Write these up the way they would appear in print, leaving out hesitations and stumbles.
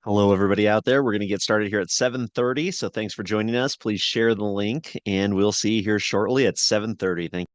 Hello, everybody out there. We're going to get started here at 7:30. So thanks for joining us. Please share the link and we'll see you here shortly at 7:30. Thank you.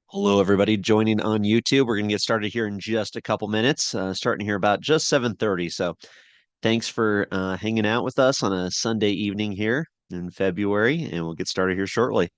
Hello, everybody joining on YouTube. We're going to get started here in just a couple minutes, starting here about just 7:30. So thanks for hanging out with us on a Sunday evening here in February, and we'll get started here shortly.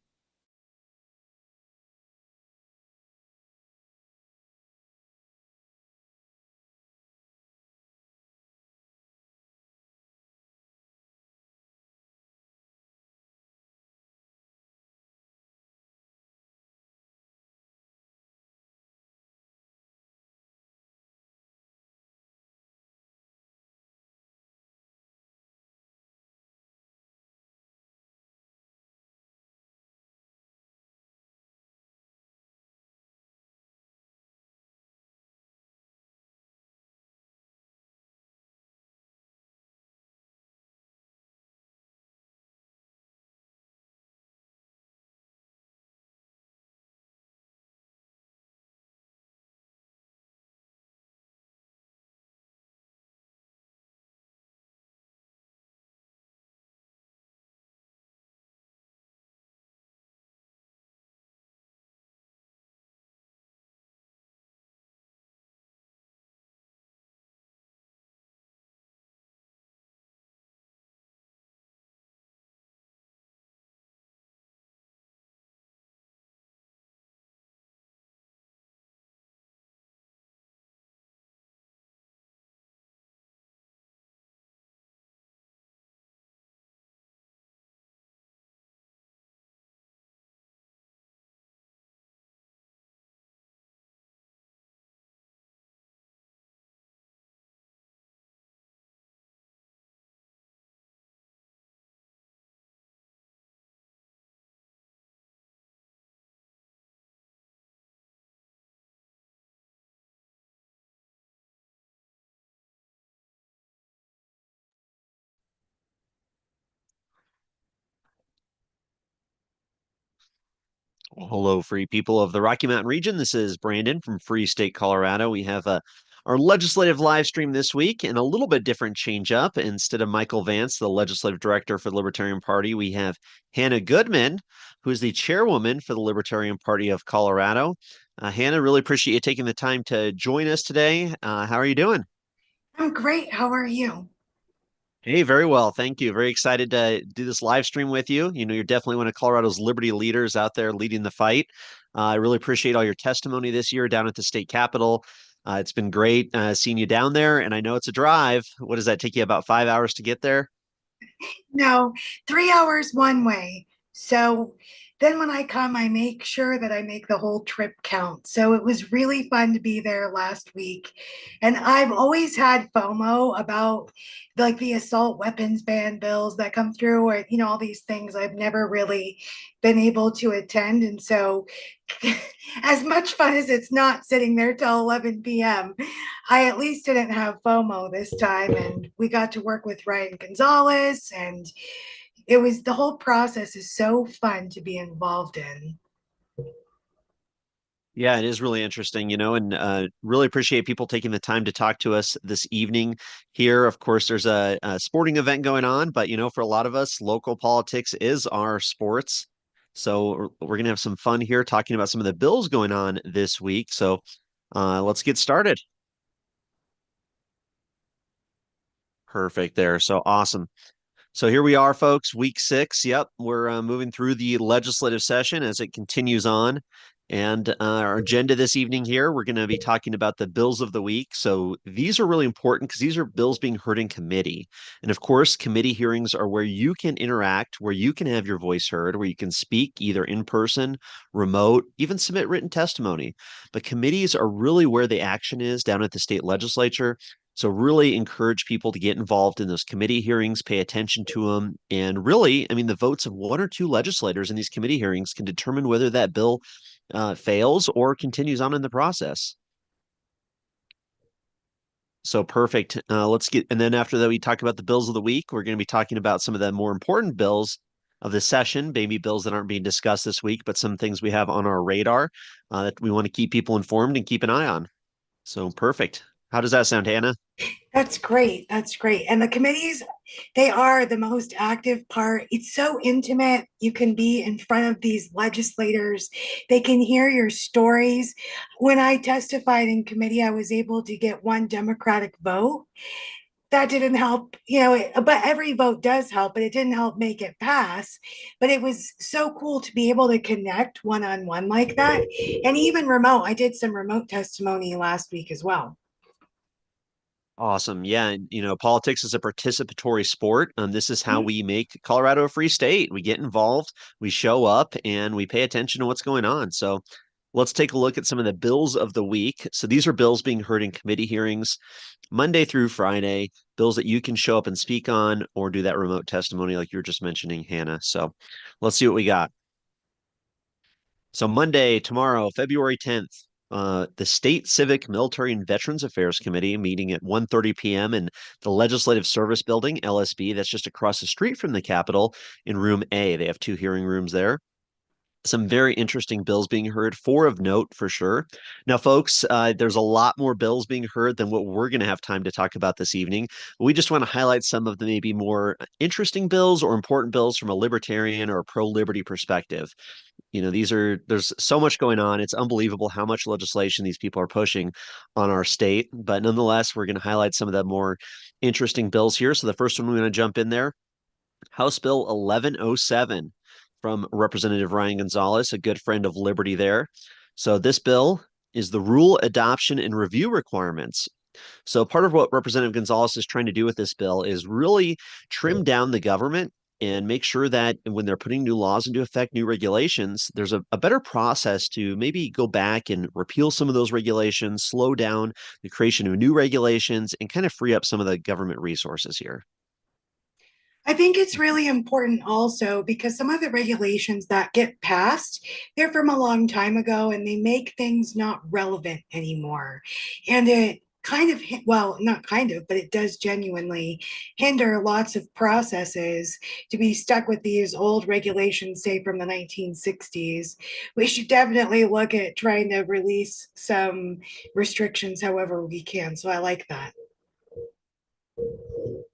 Well, hello, free people of the Rocky Mountain region. This is Brandon from Free State, Colorado. We have our legislative live stream this week and a little bit different change up. Instead of Michael Vance, the legislative director for the Libertarian Party, we have Hannah Goodman, who is the chairwoman for the Libertarian Party of Colorado. Hannah, really appreciate you taking the time to join us today. How are you doing? I'm great. How are you? Hey, very well. Thank you. Very excited to do this live stream with you. You're definitely one of Colorado's liberty leaders out there leading the fight. I really appreciate all your testimony this year down at the state capitol. It's been great seeing you down there, and I know it's a drive. What does that take you about 5 hours to get there? No, 3 hours one way. So then when I come, I make sure that I make the whole trip count. So it was really fun to be there last week. And I've always had FOMO about like the assault weapons ban bills that come through, or, all these things. I've never really been able to attend. And so, as much fun as it's not sitting there till 11 p.m., I at least didn't have FOMO this time. And we got to work with Ryan Gonzalez, and the whole process is so fun to be involved in. Yeah, it is really interesting, and really appreciate people taking the time to talk to us this evening here. Of course, there's a sporting event going on, but for a lot of us, local politics is our sports. So we're gonna have some fun here talking about some of the bills going on this week. So let's get started. Perfect there. So awesome. So here we are, folks, week 6. Yep, we're moving through the legislative session as it continues on. And our agenda this evening here, we're going to be talking about the bills of the week. So these are really important because these are bills being heard in committee. And of course, committee hearings are where you can interact, where you can have your voice heard, where you can speak either in person, remote, even submit written testimony. But committees are really where the action is down at the state legislature. So really encourage people to get involved in those committee hearings, pay attention to them. And really, I mean, the votes of one or two legislators in these committee hearings can determine whether that bill fails or continues on in the process. So perfect. And then after that, we talk about the bills of the week. We're going to be talking about some of the more important bills of the session, maybe bills that aren't being discussed this week, but some things we have on our radar that we want to keep people informed and keep an eye on. So perfect. How does that sound, Hannah? That's great. That's great. And the committees, they are the most active part. It's so intimate. You can be in front of these legislators, they can hear your stories. When I testified in committee, I was able to get one Democratic vote. That didn't help, but every vote does help, but it didn't help make it pass. But it was so cool to be able to connect one on one like that. And even remote, I did some remote testimony last week as well. Awesome. Yeah. And, politics is a participatory sport. This is how we make Colorado a free state. We get involved, we show up, and we pay attention to what's going on. So let's take a look at some of the bills of the week. So these are bills being heard in committee hearings Monday through Friday, bills that you can show up and speak on or do that remote testimony like you were just mentioning, Hannah. So let's see what we got. So Monday, tomorrow, February 10th, the State Civic, Military, and Veterans Affairs Committee meeting at 1:30 p.m. in the Legislative Service Building, LSB. That's just across the street from the Capitol in Room A. They have two hearing rooms there. Some very interesting bills being heard, four of note for sure. Now, folks, there's a lot more bills being heard than what we're going to have time to talk about this evening. We just want to highlight some of the maybe more interesting bills or important bills from a libertarian or a pro-liberty perspective. There's so much going on. It's unbelievable how much legislation these people are pushing on our state. But nonetheless, we're going to highlight some of the more interesting bills here. So the first one we're going to jump in there, House Bill 1107 from Representative Ryan Gonzalez, a good friend of Liberty there. So this bill is the rule adoption and review requirements. So part of what Representative Gonzalez is trying to do with this bill is really trim down the government and make sure that when they're putting new laws into effect, new regulations, there's a better process to maybe go back and repeal some of those regulations, slow down the creation of new regulations, and kind of free up some of the government resources here. I think it's really important also because some of the regulations that get passed, they're from a long time ago and they make things not relevant anymore. And it kind of, well, not kind of, but it does genuinely hinder lots of processes to be stuck with these old regulations, say from the 1960s. We should definitely look at trying to release some restrictions however we can. So I like that.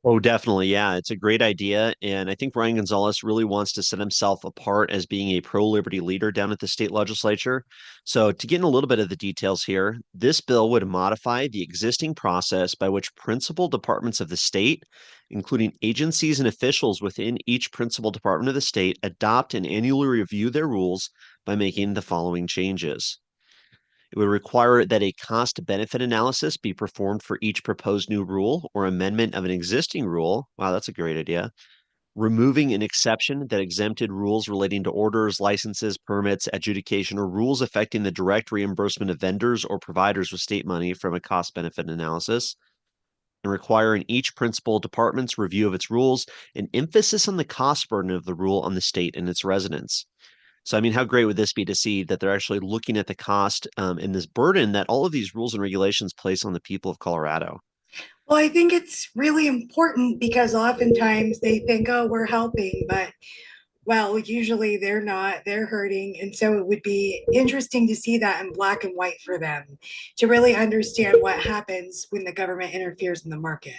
Oh, definitely. Yeah, it's a great idea. And I think Ryan Gonzalez really wants to set himself apart as being a pro-liberty leader down at the state legislature. So, to get in a little bit of the details here, this bill would modify the existing process by which principal departments of the state, including agencies and officials within each principal department of the state, adopt and annually review their rules by making the following changes. It would require that a cost benefit analysis be performed for each proposed new rule or amendment of an existing rule. Wow, that's a great idea. Removing an exception that exempted rules relating to orders, licenses, permits, adjudication, or rules affecting the direct reimbursement of vendors or providers with state money from a cost benefit analysis. And requiring each principal department's review of its rules, an emphasis on the cost burden of the rule on the state and its residents. So, I mean, how great would this be to see that they're actually looking at the cost and this burden that all of these rules and regulations place on the people of Colorado? Well, I think it's really important because oftentimes they think, oh, we're helping, but well, usually they're not, they're hurting. And so it would be interesting to see that in black and white for them to really understand what happens when the government interferes in the market.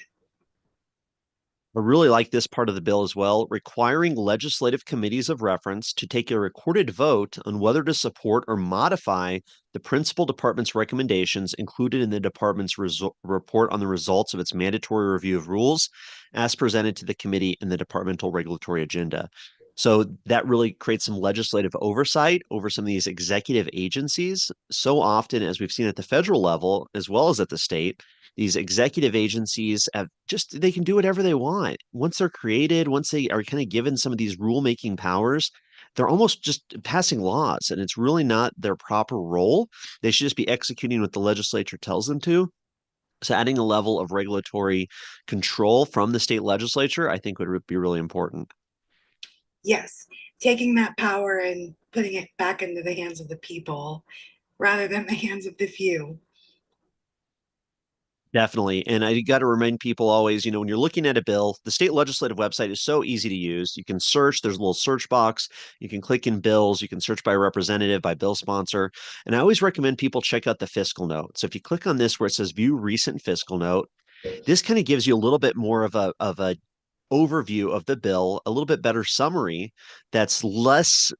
I really like this part of the bill as well, requiring legislative committees of reference to take a recorded vote on whether to support or modify the principal department's recommendations included in the department's report on the results of its mandatory review of rules as presented to the committee in the departmental regulatory agenda. So that really creates some legislative oversight over some of these executive agencies. So often, as we've seen at the federal level, as well as at the state, these executive agencies have just they can do whatever they want once they're created, once they are kind of given some of these rule-making powers. They're almost just passing laws, and it's really not their proper role. They should just be executing what the legislature tells them to. So adding a level of regulatory control from the state legislature, I think would be really important. Yes, taking that power and putting it back into the hands of the people rather than the hands of the few. Definitely. And I got to remind people always, when you're looking at a bill, the state legislative website is so easy to use. You can search, there's a little search box. You can click in bills, you can search by representative, by bill sponsor. And I always recommend people check out the fiscal note. So if you click on this where it says view recent fiscal note, this kind of gives you a little bit more of a overview of the bill, a little bit better summary that's less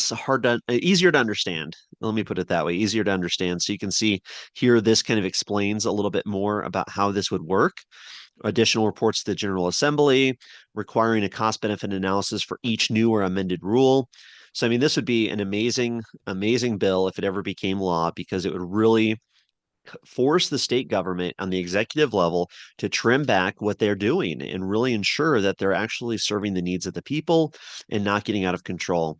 hard to easier to understand. Let me put it that way, easier to understand. So you can see here, this kind of explains a little bit more about how this would work. Additional reports to the General Assembly, requiring a cost benefit analysis for each new or amended rule. So, I mean, this would be an amazing, amazing bill if it ever became law, because it would really force the state government on the executive level to trim back what they're doing and really ensure that they're actually serving the needs of the people and not getting out of control.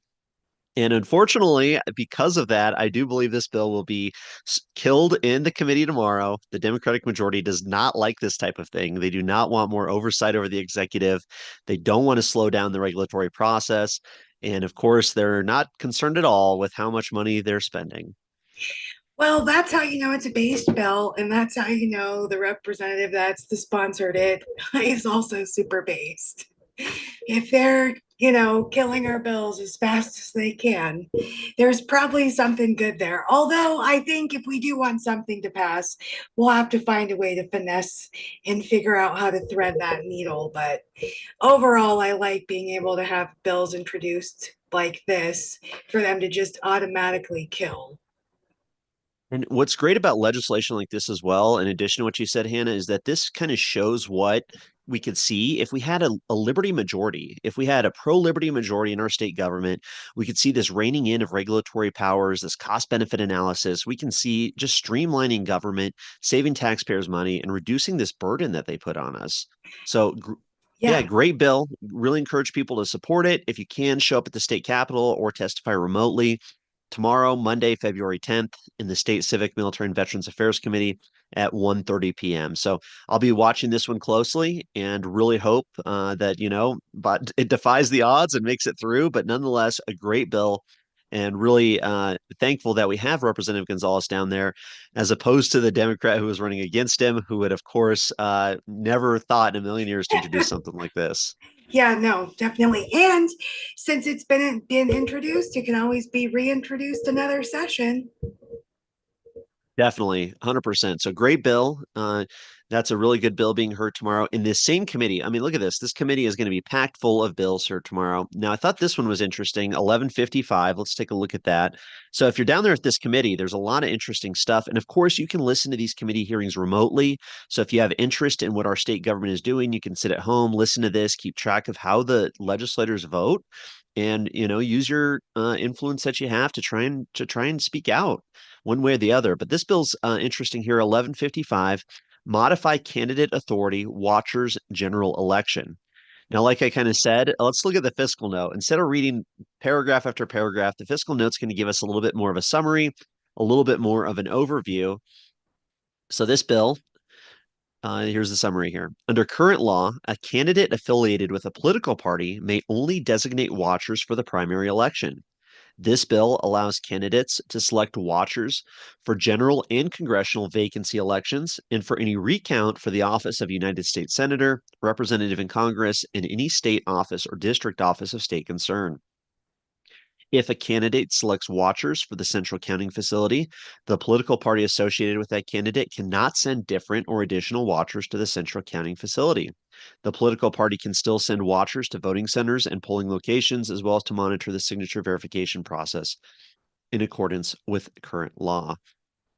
And unfortunately, because of that, I do believe this bill will be killed in the committee tomorrow. The Democratic majority does not like this type of thing. They do not want more oversight over the executive. They don't want to slow down the regulatory process. And of course, they're not concerned at all with how much money they're spending. Well, that's how you know it's a based bill, and that's how you know the representative that's the sponsored it is also super based. If they're, killing our bills as fast as they can, there's probably something good there. Although I think if we do want something to pass, we'll have to find a way to finesse and figure out how to thread that needle. But overall, I like being able to have bills introduced like this for them to just automatically kill. And what's great about legislation like this as well, in addition to what you said, Hannah, is that this kind of shows what we could see if we had a liberty majority, if we had a pro-liberty majority in our state government, we could see this reining in of regulatory powers, this cost benefit analysis. We can see just streamlining government, saving taxpayers money, and reducing this burden that they put on us. So, yeah, Yeah. great bill. Really encourage people to support it. If you can, show up at the state capitol or testify remotely tomorrow, Monday, February 10th, in the State Civic, Military, and Veterans Affairs Committee at 1:30 p.m. So I'll be watching this one closely and really hope that, but it defies the odds and makes it through. But nonetheless, a great bill. and really thankful that we have Representative Gonzalez down there, as opposed to the Democrat who was running against him, who would, of course, never thought in a million years to introduce something like this. Yeah, no, definitely. And since it's been introduced, it can always be reintroduced another session. Definitely, 100%. So great bill. That's a really good bill being heard tomorrow in this same committee. I mean, look at this. This committee is going to be packed full of bills here tomorrow. Now, I thought this one was interesting. 11:55. Let's take a look at that. So if you're down there at this committee, there's a lot of interesting stuff. And of course, you can listen to these committee hearings remotely. So if you have interest in what our state government is doing, you can sit at home, listen to this, keep track of how the legislators vote, and use your influence that you have to try and speak out one way or the other. But this bill's interesting here. 1155, modify candidate authority watchers general election. Now, like I kind of said, let's look at the fiscal note. Instead of reading paragraph after paragraph, the fiscal note's going to give us a little bit more of a summary, a little bit more of an overview. So this bill, here's the summary here. Under current law, a candidate affiliated with a political party may only designate watchers for the primary election. This bill allows candidates to select watchers for general and congressional vacancy elections and for any recount for the office of United States Senator, Representative in Congress, and any state office or district office of state concern. If a candidate selects watchers for the central counting facility, the political party associated with that candidate cannot send different or additional watchers to the central counting facility. The political party can still send watchers to voting centers and polling locations, as well as to monitor the signature verification process in accordance with current law.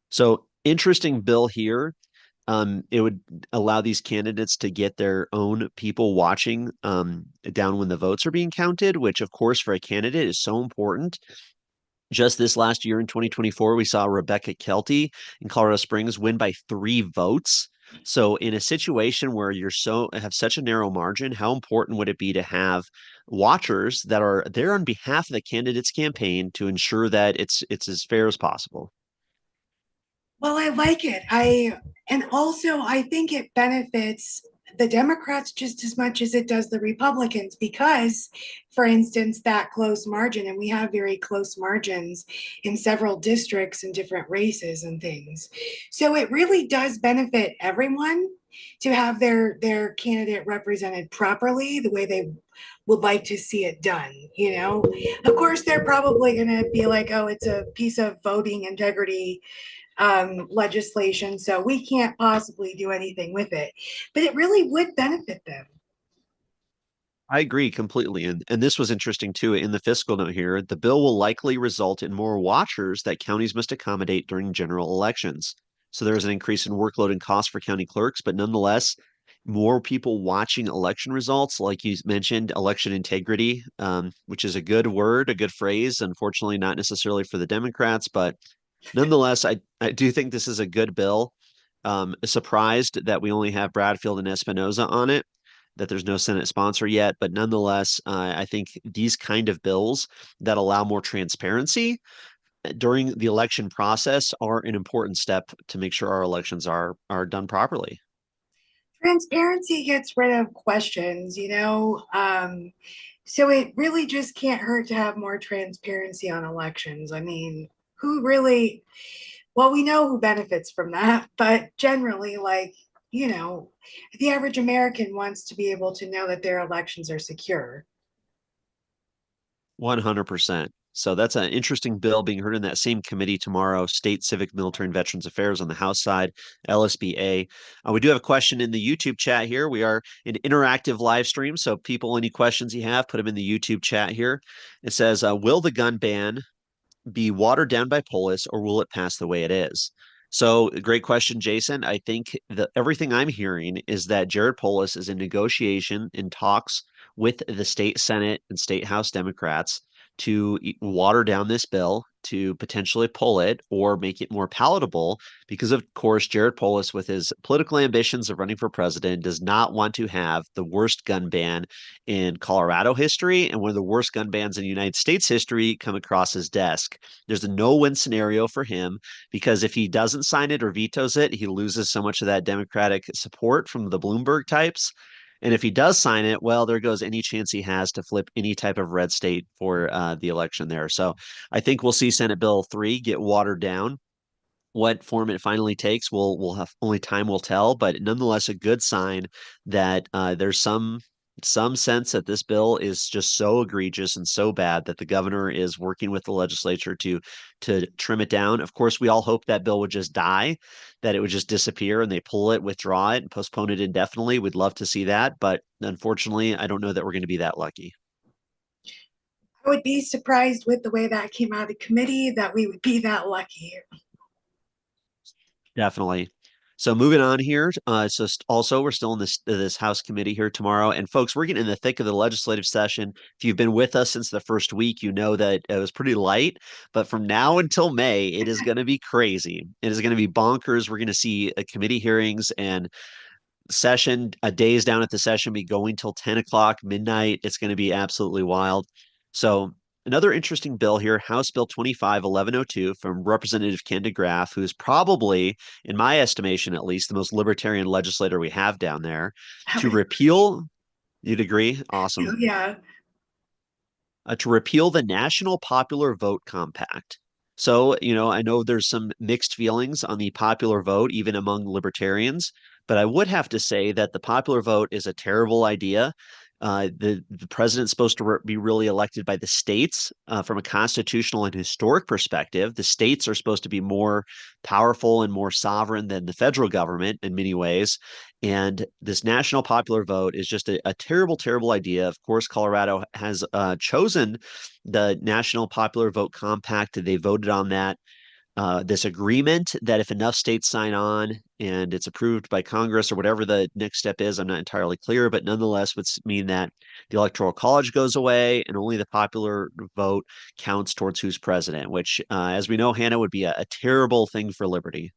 So, interesting bill here. It would allow these candidates to get their own people watching down when the votes are being counted, which, of course, for a candidate is so important. Just this last year in 2024, we saw Rebecca Kelty in Colorado Springs win by 3 votes. So, in a situation where you're have such a narrow margin, how important would it be to have watchers that are there on behalf of the candidate's campaign to ensure that it's as fair as possible? Well, I like it. And also I think it benefits the Democrats just as much as it does the Republicans because, for instance, that close margin, and we have very close margins in several districts and different races and things. So it really does benefit everyone to have their candidate represented properly the way they would like to see it done. Of course, they're probably going to be like, oh, it's a piece of voting integrity legislation, so we can't possibly do anything with it. But it really would benefit them. I agree completely. And this was interesting too. In the fiscal note here, the bill will likely result in more watchers that counties must accommodate during general elections. So there's an increase in workload and cost for county clerks, but nonetheless, more people watching election results, like you mentioned, election integrity, which is a good word, a good phrase. Unfortunately, not necessarily for the Democrats, but nonetheless, I do think this is a good bill. Surprised that we only have Bradfield and Espinoza on it, that there's no Senate sponsor yet. But nonetheless, I think these kind of bills that allow more transparency during the election process are an important step to make sure our elections are done properly. Transparency gets rid of questions, so it really just can't hurt to have more transparency on elections. I mean, who really, well, we know who benefits from that, but generally, like, the average American wants to be able to know that their elections are secure. 100%. So that's an interesting bill being heard in that same committee tomorrow, State Civic, Military, and Veterans Affairs on the House side, LSBA. We do have a question in the YouTube chat here. We are an interactive live stream, so people, any questions you have, put them in the YouTube chat here. It says, will the gun ban be watered down by Polis, or will it pass the way it is? So, great question, Jason. I think that everything I'm hearing is that Jared Polis is in negotiation in talks with the state Senate and state House Democrats to water down this bill, to potentially pull it or make it more palatable. Because, of course, Jared Polis, with his political ambitions of running for president, does not want to have the worst gun ban in Colorado history and one of the worst gun bans in United States history come across his desk. There's a no-win scenario for him because if he doesn't sign it or vetoes it, he loses so much of that Democratic support from the Bloomberg types. And if he does sign it, well, there goes any chance he has to flip any type of red state for the election there. So I think we'll see Senate Bill 3 get watered down. What form it finally takes, we'll have only time will tell, but nonetheless a good sign that there's some sense that this bill is just so egregious and so bad that the governor is working with the legislature to trim it down. Of course, we all hope that bill would just die, that it would just disappear and they pull it, withdraw it, and postpone it indefinitely. We'd love to see that, but unfortunately, I don't know that we're going to be that lucky. I would be surprised with the way that came out of committee that we would be that lucky. Definitely. So moving on here, also we're still in this House committee here tomorrow, and folks, we're getting in the thick of the legislative session. If you've been with us since the first week, you know that it was pretty light, but from now until May, it is going to be crazy. It is going to be bonkers. We're going to see committee hearings and session, days down at the session, be going till 10 o'clock midnight. It's going to be absolutely wild. So another interesting bill here, House Bill 25-1102 from Representative Ken DeGraff, who's probably, in my estimation at least, the most libertarian legislator we have down there, I to would, repeal, you'd agree? Awesome. yeah, To repeal the National Popular Vote Compact. So, I know there's some mixed feelings on the popular vote, even among libertarians, but I would have to say that the popular vote is a terrible idea. The president's supposed to be really elected by the states from a constitutional and historic perspective. The states are supposed to be more powerful and more sovereign than the federal government in many ways. And this national popular vote is just a terrible, terrible idea. Of course, Colorado has chosen the National Popular Vote Compact. They voted on that. This agreement that if enough states sign on and it's approved by Congress or whatever the next step is, I'm not entirely clear, but nonetheless would mean that the Electoral College goes away and only the popular vote counts towards who's president, which, as we know, Hannah, would be a terrible thing for liberty.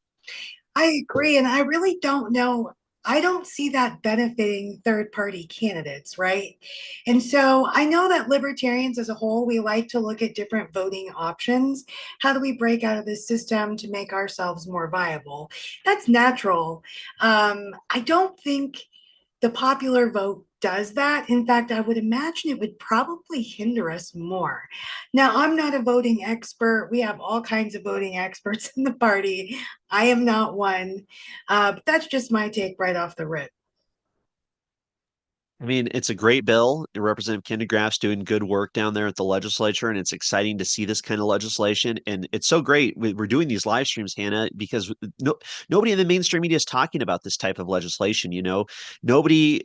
I agree. And I really don't know. I don't see that benefiting third party candidates, right? And so I know that libertarians as a whole, we like to look at different voting options. How do we break out of this system to make ourselves more viable? That's natural. I don't think the popular vote does that. In fact, I would imagine it would probably hinder us more. Now, I'm not a voting expert. We have all kinds of voting experts in the party. I am not one. But that's just my take right off the rip. I mean, it's a great bill. Representative Kindergraff's doing good work down there at the legislature, and it's exciting to see this kind of legislation. And it's so great. We're doing these live streams, Hannah, because nobody in the mainstream media is talking about this type of legislation. Nobody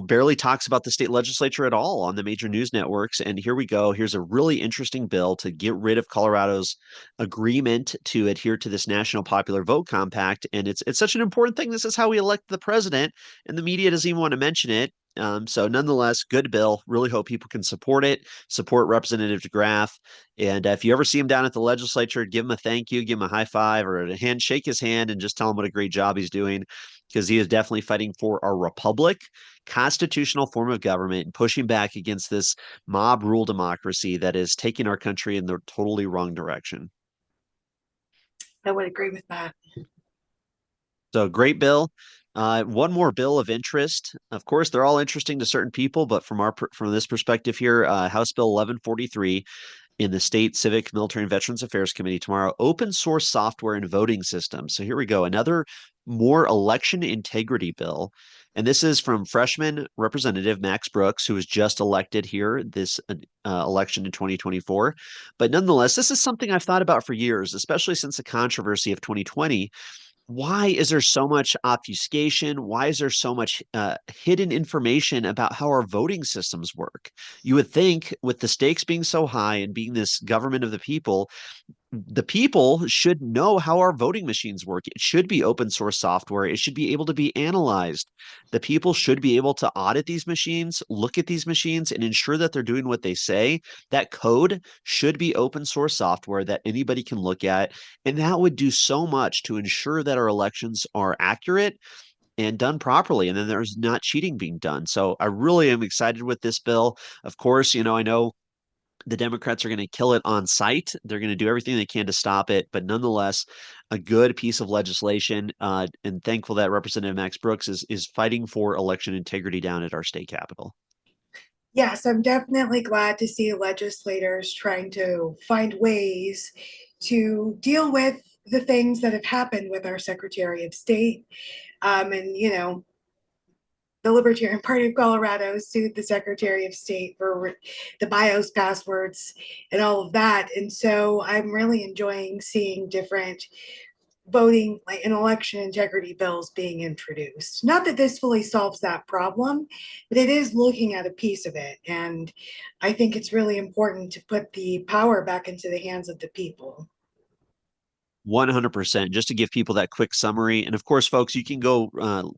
barely talks about the state legislature at all on the major news networks. And here we go. Here's a really interesting bill to get rid of Colorado's agreement to adhere to this National Popular Vote Compact. And it's such an important thing. This is how we elect the president, and the media doesn't even want to mention it. So nonetheless, good bill. Really hope people can support it, support Representative DeGraff. And if you ever see him down at the legislature, give him a thank you, give him a high five or a hand, shake his hand, and just tell him what a great job he's doing, because he is definitely fighting for our republic, constitutional form of government, and pushing back against this mob rule democracy that is taking our country in the totally wrong direction. I would agree with that. So great bill. One more bill of interest. Of course, they're all interesting to certain people, but from this perspective here, House Bill 1143 in the State Civic, Military, and Veterans Affairs Committee tomorrow, open source software and voting systems. So here we go, another more election integrity bill. And this is from freshman Representative Max Brooks, who was just elected here this election in 2024. But nonetheless, this is something I've thought about for years, especially since the controversy of 2020. Why is there so much obfuscation? Why is there so much hidden information about how our voting systems work? You would think, with the stakes being so high and being this government of the people should know how our voting machines work. It should be open source software. It should be able to be analyzed. The people should be able to audit these machines, look at these machines, and ensure that they're doing what they say. That code should be open source software that anybody can look at. And that would do so much to ensure that our elections are accurate and done properly. And then there's not cheating being done. So I really am excited with this bill. Of course, I know The Democrats are going to kill it on sight. They're going to do everything they can to stop it, but nonetheless, a good piece of legislation. And thankful that Representative Max Brooks is fighting for election integrity down at our state capitol. Yes, I'm definitely glad to see legislators trying to find ways to deal with the things that have happened with our Secretary of State. And, the Libertarian Party of Colorado sued the Secretary of State for the BIOS passwords and all of that. And so I'm really enjoying seeing different voting like and election integrity bills being introduced. Not that this fully solves that problem, but it is looking at a piece of it. And I think it's really important to put the power back into the hands of the people. 100%. Just to give people that quick summary. And of course, folks, you can go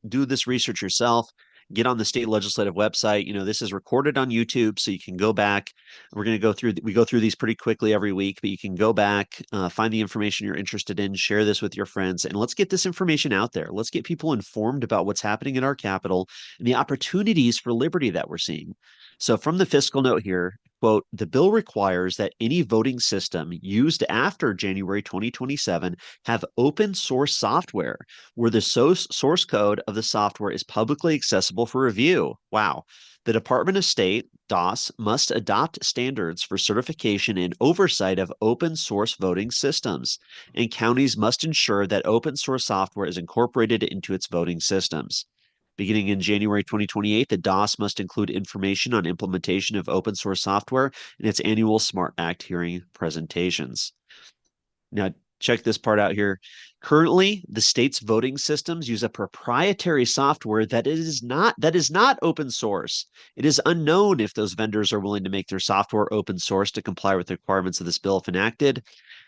do this research yourself. Get on the state legislative website. This is recorded on YouTube, so you can go back. We're going to go through, we go through these pretty quickly every week, but you can go back, find the information you're interested in, share this with your friends, and let's get this information out there. Let's get people informed about what's happening in our capital and the opportunities for liberty that we're seeing. So, from the fiscal note here, quote, the bill requires that any voting system used after January 2027 have open source software where the source code of the software is publicly accessible for review. Wow. The Department of State, DOS, must adopt standards for certification and oversight of open source voting systems, and counties must ensure that open source software is incorporated into its voting systems. Beginning in January 2028, the DOS must include information on implementation of open source software in its annual SMART Act hearing presentations. Now, check this part out here. Currently, the state's voting systems use a proprietary software that is not open source. It is unknown if those vendors are willing to make their software open source to comply with the requirements of this bill if enacted.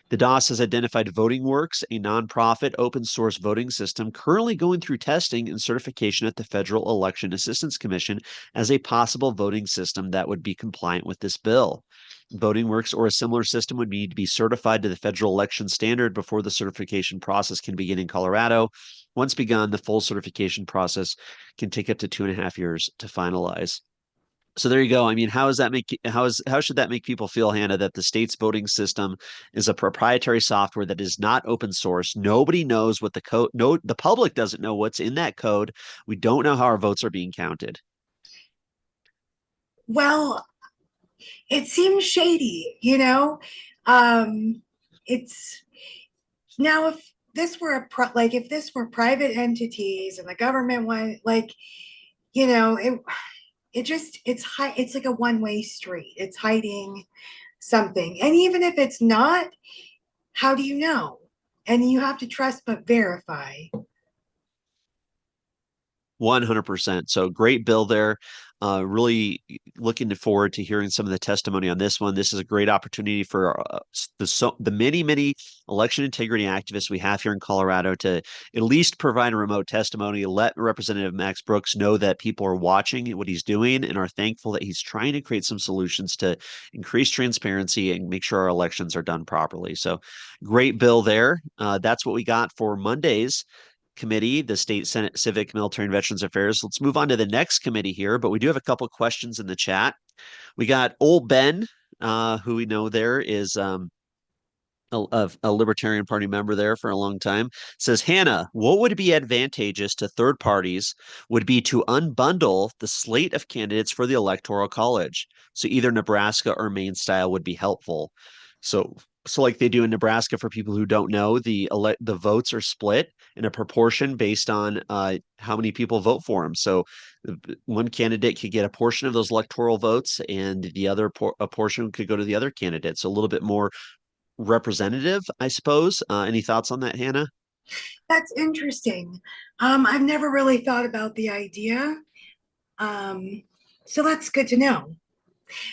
The DOS has identified VotingWorks, a nonprofit open source voting system currently going through testing and certification at the Federal Election Assistance Commission as a possible voting system that would be compliant with this bill. VotingWorks or a similar system would need to be certified to the federal election standard before the certification process can begin in Colorado. Once begun, the full certification process can take up to 2.5 years to finalize. So there you go. I mean, how should that make people feel, Hannah, that the state's voting system is a proprietary software that is not open source? Nobody knows what the code, no, the public doesn't know what's in that code. We don't know how our votes are being counted. Well, it seems shady. It's now if this were if this were private entities and the government went it's like a one-way street. It's hiding something. And even if it's not, how do you know? And you have to trust but verify. 100%. So great bill there. Really looking forward to hearing some of the testimony on this one. This is a great opportunity for the many election integrity activists we have here in Colorado to at least provide a remote testimony. Let Representative Max Brooks know that people are watching what he's doing and are thankful that he's trying to create some solutions to increase transparency and make sure our elections are done properly. So great bill there. That's what we got for Monday's committee, the State Senate Civic, Military, and Veterans Affairs. Let's move on to the next committee here, but we do have a couple of questions in the chat. We got old Ben, who we know there is a Libertarian Party member there for a long time, says, Hannah, what would be advantageous to third parties would be to unbundle the slate of candidates for the Electoral College. So either Nebraska or Maine style would be helpful. So like they do in Nebraska, for people who don't know, the votes are split in a proportion based on how many people vote for them. So one candidate could get a portion of those electoral votes, and the other a portion could go to the other candidate. So a little bit more representative, I suppose. Any thoughts on that, Hannah? That's interesting. I've never really thought about the idea. Um, so that's good to know.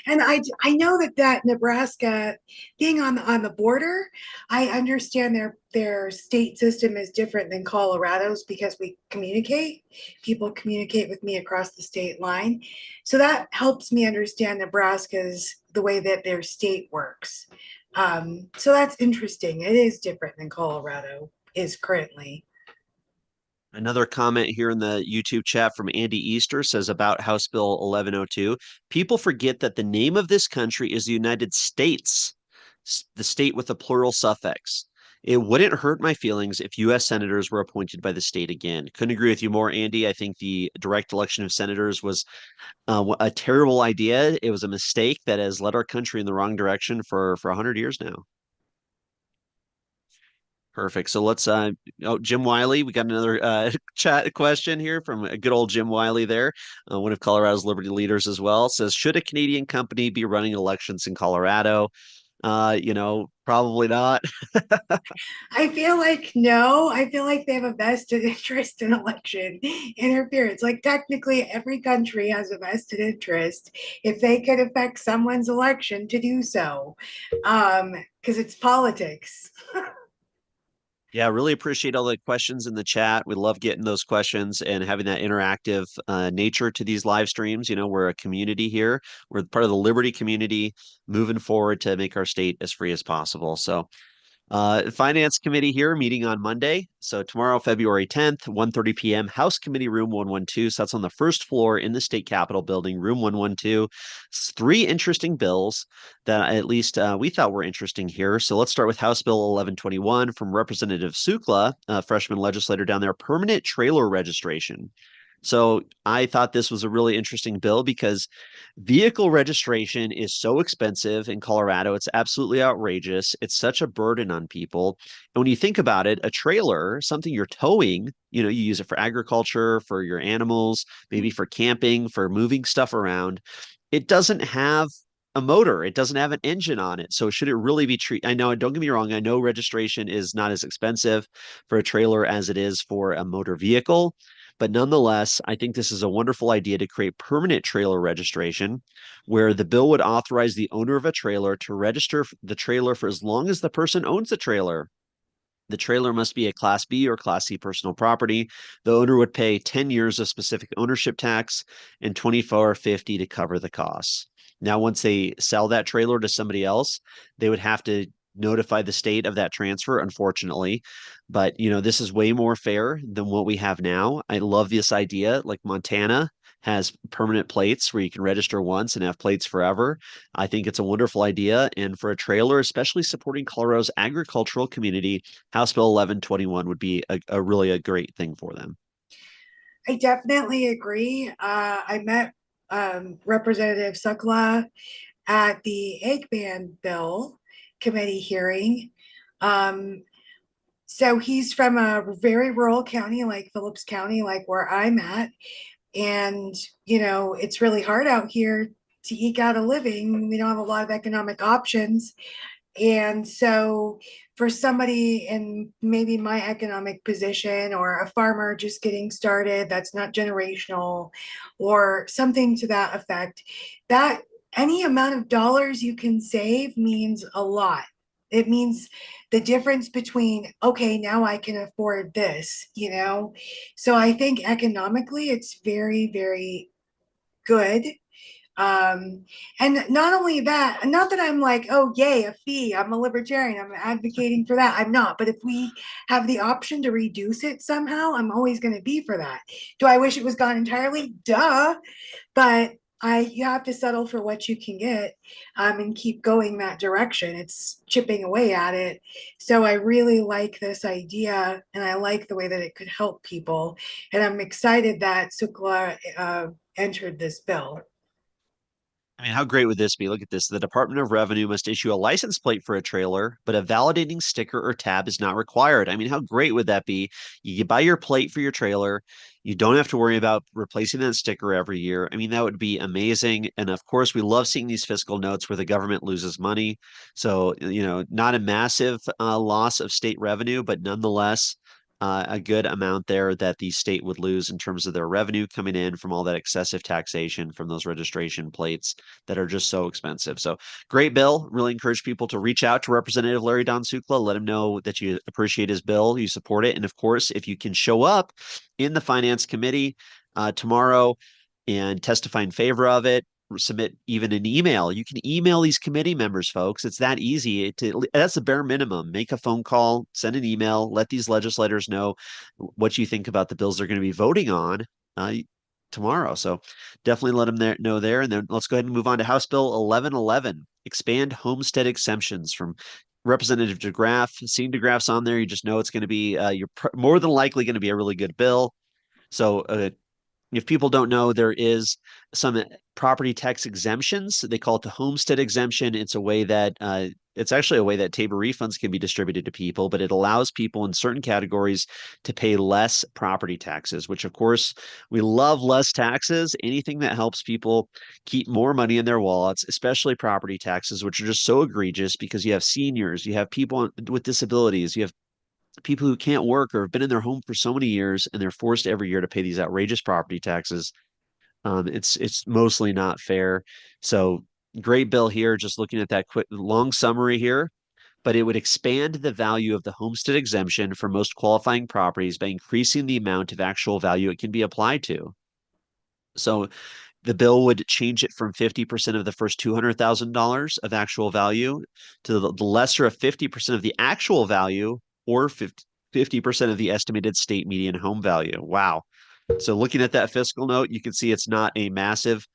And I know that Nebraska, being on the border, I understand their state system is different than Colorado's because we communicate. People communicate with me across the state line, so that helps me understand Nebraska's the way that their state works. So that's interesting. It is different than Colorado is currently. Another comment here in the YouTube chat from Andy Easter says about House Bill 1102. People forget that the name of this country is the United States, the state with a plural suffix. It wouldn't hurt my feelings if U.S. senators were appointed by the state again. Couldn't agree with you more, Andy. I think the direct election of senators was a terrible idea. It was a mistake that has led our country in the wrong direction for 100 years now. Perfect. So let's oh, Jim Wiley, we got another chat question here from a good old Jim Wiley there, one of Colorado's Liberty leaders as well. Says, should a Canadian company be running elections in Colorado? Probably not. I feel like no, I feel like they have a vested interest in election interference. Like technically every country has a vested interest if they could affect someone's election to do so. Because it's politics. Yeah, really appreciate all the questions in the chat. We love getting those questions and having that interactive nature to these live streams. We're a community here. We're part of the Liberty community moving forward to make our state as free as possible. So Finance Committee here meeting on Monday. So tomorrow, February 10th, 1:30 p.m., House Committee Room 112. So that's on the first floor in the State Capitol building, Room 112. It's three interesting bills that at least we thought were interesting here. So let's start with House Bill 1121 from Representative Sukla, a freshman legislator down there, permanent trailer registration. So I thought this was a really interesting bill because vehicle registration is so expensive in Colorado. It's absolutely outrageous. It's such a burden on people. And when you think about it, a trailer, something you're towing, you use it for agriculture, for your animals, maybe for camping, for moving stuff around. It doesn't have a motor. It doesn't have an engine on it. So should it really be treated? I know, don't get me wrong. I know registration is not as expensive for a trailer as it is for a motor vehicle. But nonetheless, I think this is a wonderful idea to create permanent trailer registration, where the bill would authorize the owner of a trailer to register the trailer for as long as the person owns the trailer. The trailer must be a Class B or Class C personal property. The owner would pay 10 years of specific ownership tax and 24.50 to cover the costs. Now, once they sell that trailer to somebody else, they would have to notify the state of that transfer, unfortunately. But, this is way more fair than what we have now. I love this idea. Like Montana has permanent plates where you can register once and have plates forever. I think it's a wonderful idea. And for a trailer, especially supporting Colorado's agricultural community, House Bill 1121 would be a really a great thing for them. I definitely agree. I met Representative Sukla at the egg ban bill committee hearing. Um, so he's from a very rural county like Phillips County, like where I'm at. And, it's really hard out here to eke out a living. We don't have a lot of economic options. And so, for somebody in maybe my economic position or a farmer just getting started that's not generational or something to that effect, that any amount of dollars you can save means a lot. It means the difference between, okay, now I can afford this. So I think economically it's very, very good. um, and not only that, not that I'm like, oh, yay, a fee. I'm a libertarian. I'm advocating for that. I'm not. But if we have the option to reduce it somehow, I'm always going to be for that. Do I wish it was gone entirely? Duh. But you have to settle for what you can get, and keep going that direction. It's chipping away at it. So I really like this idea, and I like the way that it could help people. And I'm excited that Sukla entered this bill. I mean, how great would this be? Look at this. The Department of Revenue must issue a license plate for a trailer, but a validating sticker or tab is not required. I mean, how great would that be? You buy your plate for your trailer. You don't have to worry about replacing that sticker every year. I mean, that would be amazing. And of course, we love seeing these fiscal notes where the government loses money. So, not a massive loss of state revenue, but nonetheless, a good amount there that the state would lose in terms of their revenue coming in from all that excessive taxation from those registration plates that are just so expensive. So great bill. Really encourage people to reach out to Representative Larry Don Sukla. Let him know that you appreciate his bill, you support it. And of course, if you can show up in the Finance Committee tomorrow and testify in favor of it, submit even an email. You can email these committee members, folks. It's that easy. That's the bare minimum. Make a phone call, send an email, let these legislators know what you think about the bills they're going to be voting on uh, tomorrow. So definitely let them know there. And then let's go ahead and move on to House Bill 1111, expand homestead exemptions from Representative DeGraff. Seeing DeGraff's on there, you just know it's going to be, more than likely going to be a really good bill. So if people don't know, there is some property tax exemptions. They call it the homestead exemption. It's actually a way that Tabor refunds can be distributed to people, but it allows people in certain categories to pay less property taxes, which of course we love less taxes. Anything that helps people keep more money in their wallets, especially property taxes, which are just so egregious because you have seniors, you have people with disabilities, you have people who can't work or have been in their home for so many years and they're forced every year to pay these outrageous property taxes. It's mostly not fair. So great bill here. Just looking at that quick long summary here, but it would expand the value of the homestead exemption for most qualifying properties by increasing the amount of actual value it can be applied to. So the bill would change it from 50% of the first $200,000 of actual value to the lesser of 50% of the actual value or 50% of the estimated state median home value. Wow. So looking at that fiscal note, you can see it's not a massive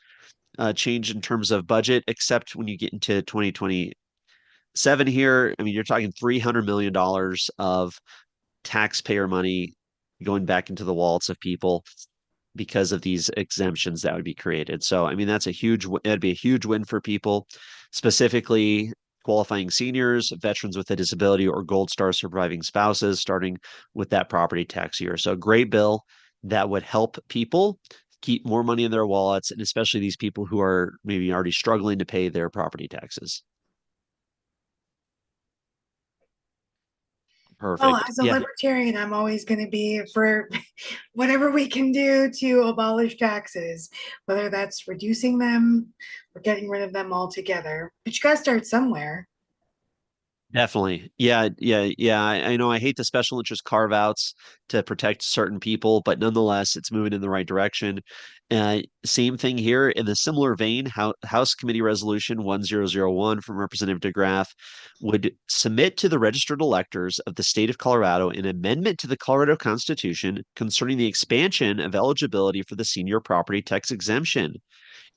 change in terms of budget, except when you get into 2027 here. I mean, you're talking $300 million of taxpayer money going back into the wallets of people because of these exemptions that would be created. So, I mean, that'd be a huge win for people, specifically qualifying seniors, veterans with a disability, or Gold Star surviving spouses, starting with that property tax year. So, a great bill that would help people keep more money in their wallets, and especially these people who are maybe already struggling to pay their property taxes. Well, Perfect. as a Yeah, libertarian, I'm always going to be for whatever we can do to abolish taxes, whether that's reducing them or getting rid of them altogether. But you got to start somewhere. definitely. Yeah. I know I hate the special interest carve outs to protect certain people, but nonetheless, it's moving in the right direction. Same thing here in the similar vein. House Committee Resolution 1001 from Representative DeGraff would submit to the registered electors of the state of Colorado an amendment to the Colorado Constitution concerning the expansion of eligibility for the senior property tax exemption,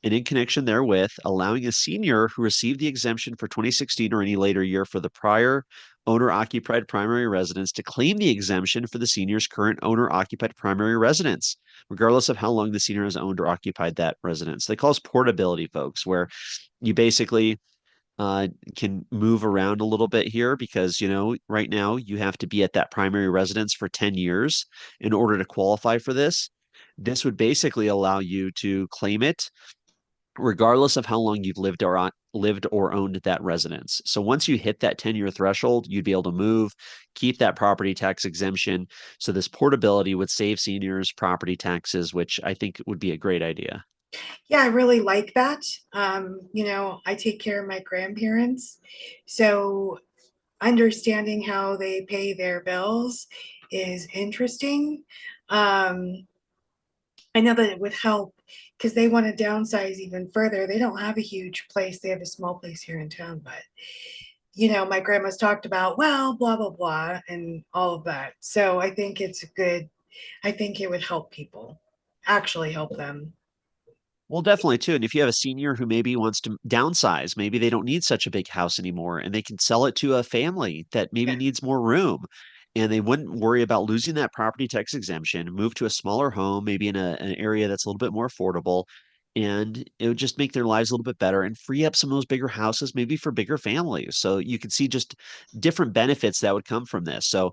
and in connection therewith, allowing a senior who received the exemption for 2016 or any later year for the prior owner occupied primary residence to claim the exemption for the senior's current owner occupied primary residence, regardless of how long the senior has owned or occupied that residence. They call this portability, folks, where you basically uh, can move around a little bit here because, right now you have to be at that primary residence for 10 years in order to qualify for this. This would basically allow you to claim it regardless of how long you've lived or owned that residence. So once you hit that 10-year threshold, you'd be able to move, keep that property tax exemption. So this portability would save seniors property taxes, which I think would be a great idea. Yeah, I really like that. I take care of my grandparents. So understanding how they pay their bills is interesting. Um, I know that it would help because they want to downsize even further. They don't have a huge place. They have a small place here in town, but my grandma's talked about, well, blah, blah, blah, and all of that. So I think it's good. I think it would help people, actually help them. Well, definitely too. And if you have a senior who maybe wants to downsize, maybe they don't need such a big house anymore and they can sell it to a family that maybe Yeah. needs more room. And they wouldn't worry about losing that property tax exemption, move to a smaller home, maybe in an area that's a little bit more affordable. And it would just make their lives a little bit better and free up some of those bigger houses, maybe for bigger families. So you can see just different benefits that would come from this. So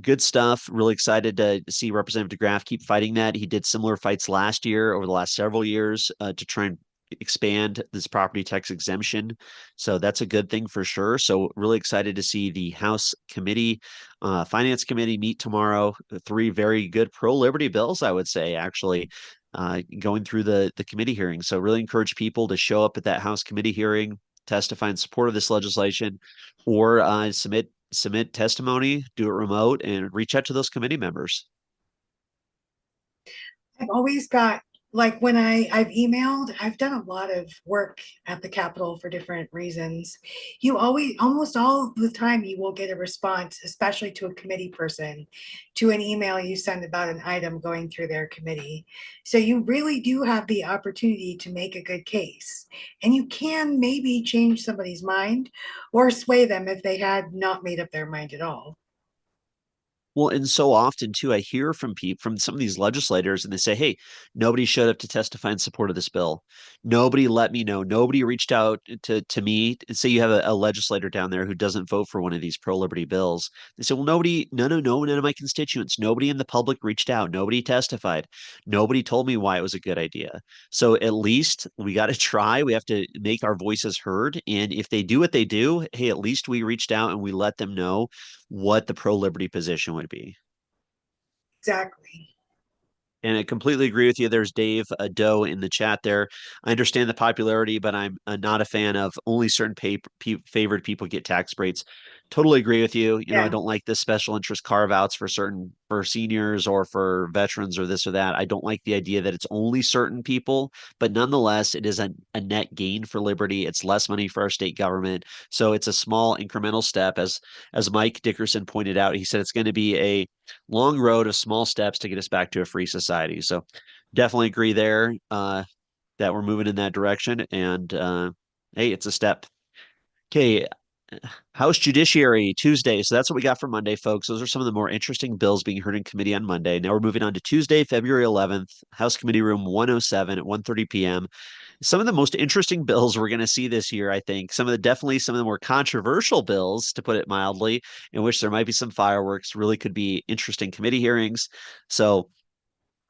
good stuff. Really excited to see Representative DeGraff keep fighting that. He did similar fights last year over the last several years to try and expand this property tax exemption. So that's a good thing for sure. So really excited to see the House Committee, Finance Committee meet tomorrow. Three very good pro-liberty bills, I would say, actually. Going through the committee hearing. So really encourage people to show up at that House committee hearing, testify in support of this legislation, or submit testimony, do it remote, and reach out to those committee members. I've always got like when I've emailed, I've done a lot of work at the Capitol for different reasons. You always, almost all the time, you will get a response, especially to a committee person, to an email you send about an item going through their committee. So you really do have the opportunity to make a good case, and you can maybe change somebody's mind or sway them if they had not made up their mind at all. Well, and so often too, I hear from people from some of these legislators, and they say, "Hey, nobody showed up to testify in support of this bill. Nobody let me know. Nobody reached out to me." And say you have a legislator down there who doesn't vote for one of these pro-liberty bills. They say, "Well, nobody, no, none of my constituents, nobody in the public reached out. Nobody testified. Nobody told me why it was a good idea." So at least we got to try. We have to make our voices heard. And if they do what they do, hey, at least we reached out and we let them know what the pro liberty position would be. Exactly. And I completely agree with you. There's Dave Doe in the chat there. I understand the popularity, but I'm not a fan of only certain favored people get tax breaks. Totally agree with you. You know, I Yeah, don't like the special interest carve outs for certain for seniors or for veterans or this or that. I don't like the idea that it's only certain people, but nonetheless, it is a net gain for liberty. It's less money for our state government. So it's a small incremental step. As Mike Dickerson pointed out, he said it's going to be a long road of small steps to get us back to a free society. So definitely agree there that we're moving in that direction. And hey, it's a step. Okay. House Judiciary Tuesday. So that's what we got for Monday, folks. Those are some of the more interesting bills being heard in committee on Monday. Now we're moving on to Tuesday, February 11th, House Committee Room 107 at 1:30 p.m. Some of the most interesting bills we're going to see this year, I think. Definitely some of the more controversial bills, to put it mildly, in which there might be some fireworks, really could be interesting committee hearings. So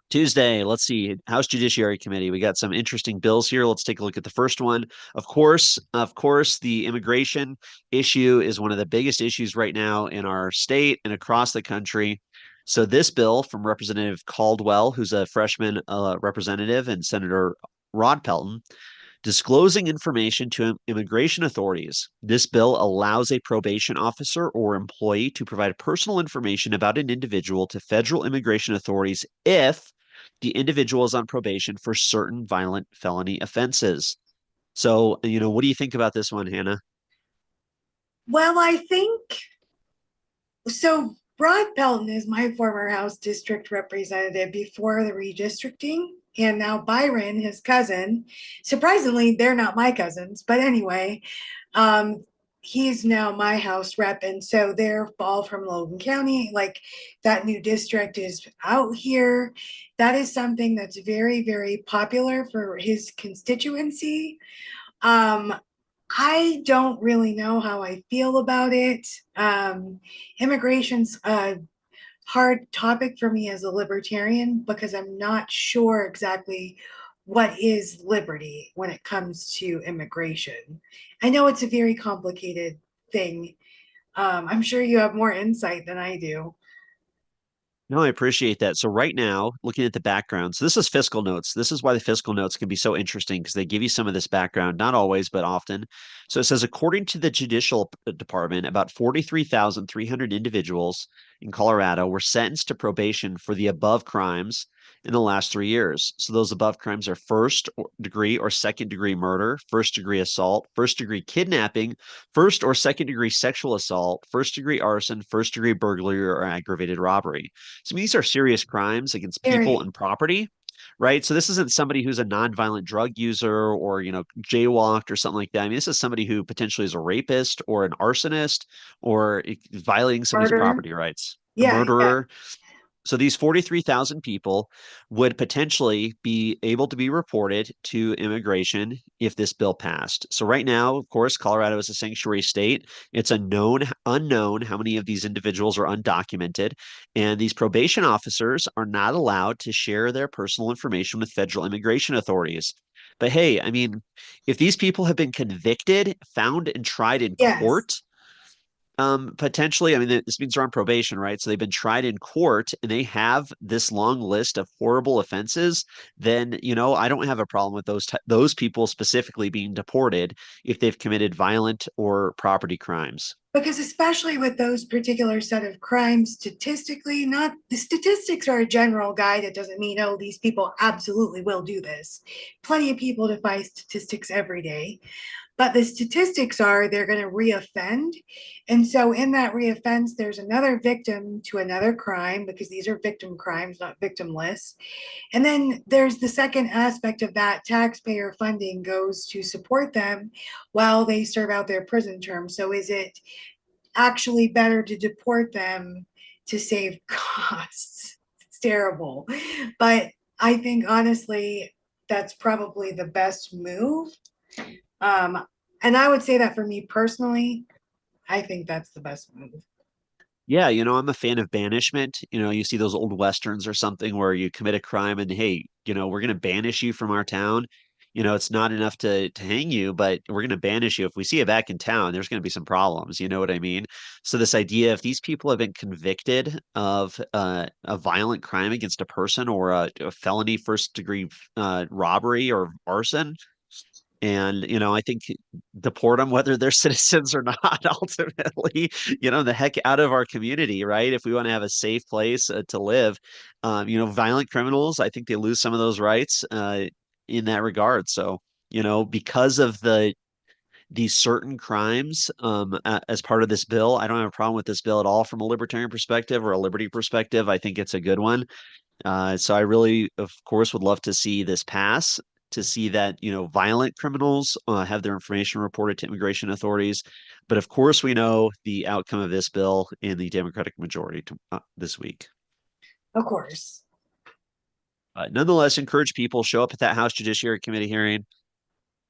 Tuesday, let's see, House Judiciary Committee. We got some interesting bills here. Let's take a look at the first one. Of course, the immigration issue is one of the biggest issues right now in our state and across the country. So this bill from Representative Caldwell, who's a freshman representative, and Senator Rod Pelton, disclosing information to immigration authorities. This bill allows a probation officer or employee to provide personal information about an individual to federal immigration authorities if the individual is on probation for certain violent felony offenses. So, what do you think about this one, Hannah? well, I think so. Rod Pelton is my former House district representative before the redistricting, and now Byron, his cousin. Surprisingly, they're not my cousins, but anyway, um, he's now my House rep, and so they're all from Logan County. Like that new district is out here. That is something that's very, very popular for his constituency. Um, I don't really know how I feel about it. Immigration's a hard topic for me as a libertarian because I'm not sure exactly what is liberty when it comes to immigration. I know it's a very complicated thing. I'm sure you have more insight than I do. No, I appreciate that. So right now, looking at the background, so this is fiscal notes. This is why the fiscal notes can be so interesting because they give you some of this background, not always, but often. So it says, according to the Judicial Department, about 43,300 individuals in Colorado were sentenced to probation for the above crimes in the last 3 years. So those above crimes are degree or second degree murder, first degree assault, first degree kidnapping, first or second degree sexual assault, first degree arson, first degree burglary, or aggravated robbery. So these are serious crimes against people Very and property, right? So this isn't somebody who's a nonviolent drug user or, jaywalked or something like that. I mean, this is somebody who potentially is a rapist or an arsonist or violating somebody's murder. property rights, a Yeah, yeah. murderer. So these 43,000 people would potentially be able to be reported to immigration if this bill passed. So right now, of course, Colorado is a sanctuary state. It's unknown how many of these individuals are undocumented, and these probation officers are not allowed to share their personal information with federal immigration authorities. But hey, I mean, if these people have been convicted, found and tried in Yes. court, potentially, I mean, this means they're on probation, right? So they've been tried in court and they have this long list of horrible offenses. Then, I don't have a problem with those people specifically being deported if they've committed violent or property crimes. Because especially with those particular set of crimes, statistically, not the statistics are a general guide. It doesn't mean, oh, these people absolutely will do this. Plenty of people defy statistics every day. But the statistics are they're going to reoffend. And so in that reoffense, there's another victim to another crime because these are victim crimes, not victimless. And then there's the second aspect of that taxpayer funding goes to support them while they serve out their prison term. So is it actually better to deport them to save costs? It's terrible. But I think honestly, that's probably the best move. Um, and I would say that for me personally, I think that's the best move. Yeah, I'm a fan of banishment. You see those old westerns or something where you commit a crime and hey, we're going to banish you from our town. It's not enough to hang you, but we're going to banish you. If we see you back in town, there's going to be some problems. You know what I mean? So this idea, if these people have been convicted of a violent crime against a person or a felony first degree robbery or arson, and, I think deport them whether they're citizens or not, ultimately, the heck out of our community, right? If we want to have a safe place to live, violent criminals, I think they lose some of those rights in that regard. So, because of these certain crimes as part of this bill, I don't have a problem with this bill at all from a libertarian perspective or a liberty perspective. I think it's a good one. So I really, of course, would love to see this pass, to see that, violent criminals have their information reported to immigration authorities. But of course, we know the outcome of this bill in the Democratic majority this week. Of course. Nonetheless, encourage people show up at that House Judiciary Committee hearing,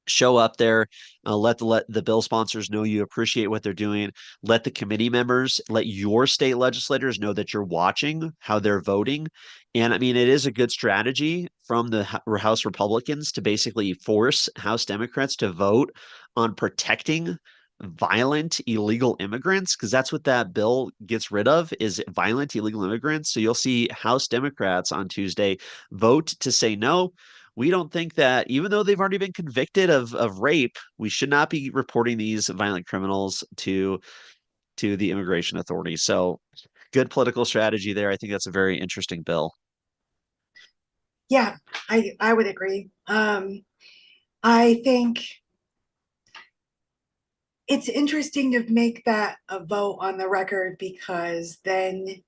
show up there, let the bill sponsors know you appreciate what they're doing. Let the committee members, let your state legislators know that you're watching how they're voting. And I mean, it is a good strategy from the House Republicans to basically force House Democrats to vote on protecting violent illegal immigrants, because that's what that bill gets rid of, is violent illegal immigrants. So you'll see House Democrats on Tuesday vote to say no, we don't think that, even though they've already been convicted of rape, we should not be reporting these violent criminals to the immigration authorities. So good political strategy there. I think that's a very interesting bill. Yeah, I would agree. I think it's interesting to make that a vote on the record because then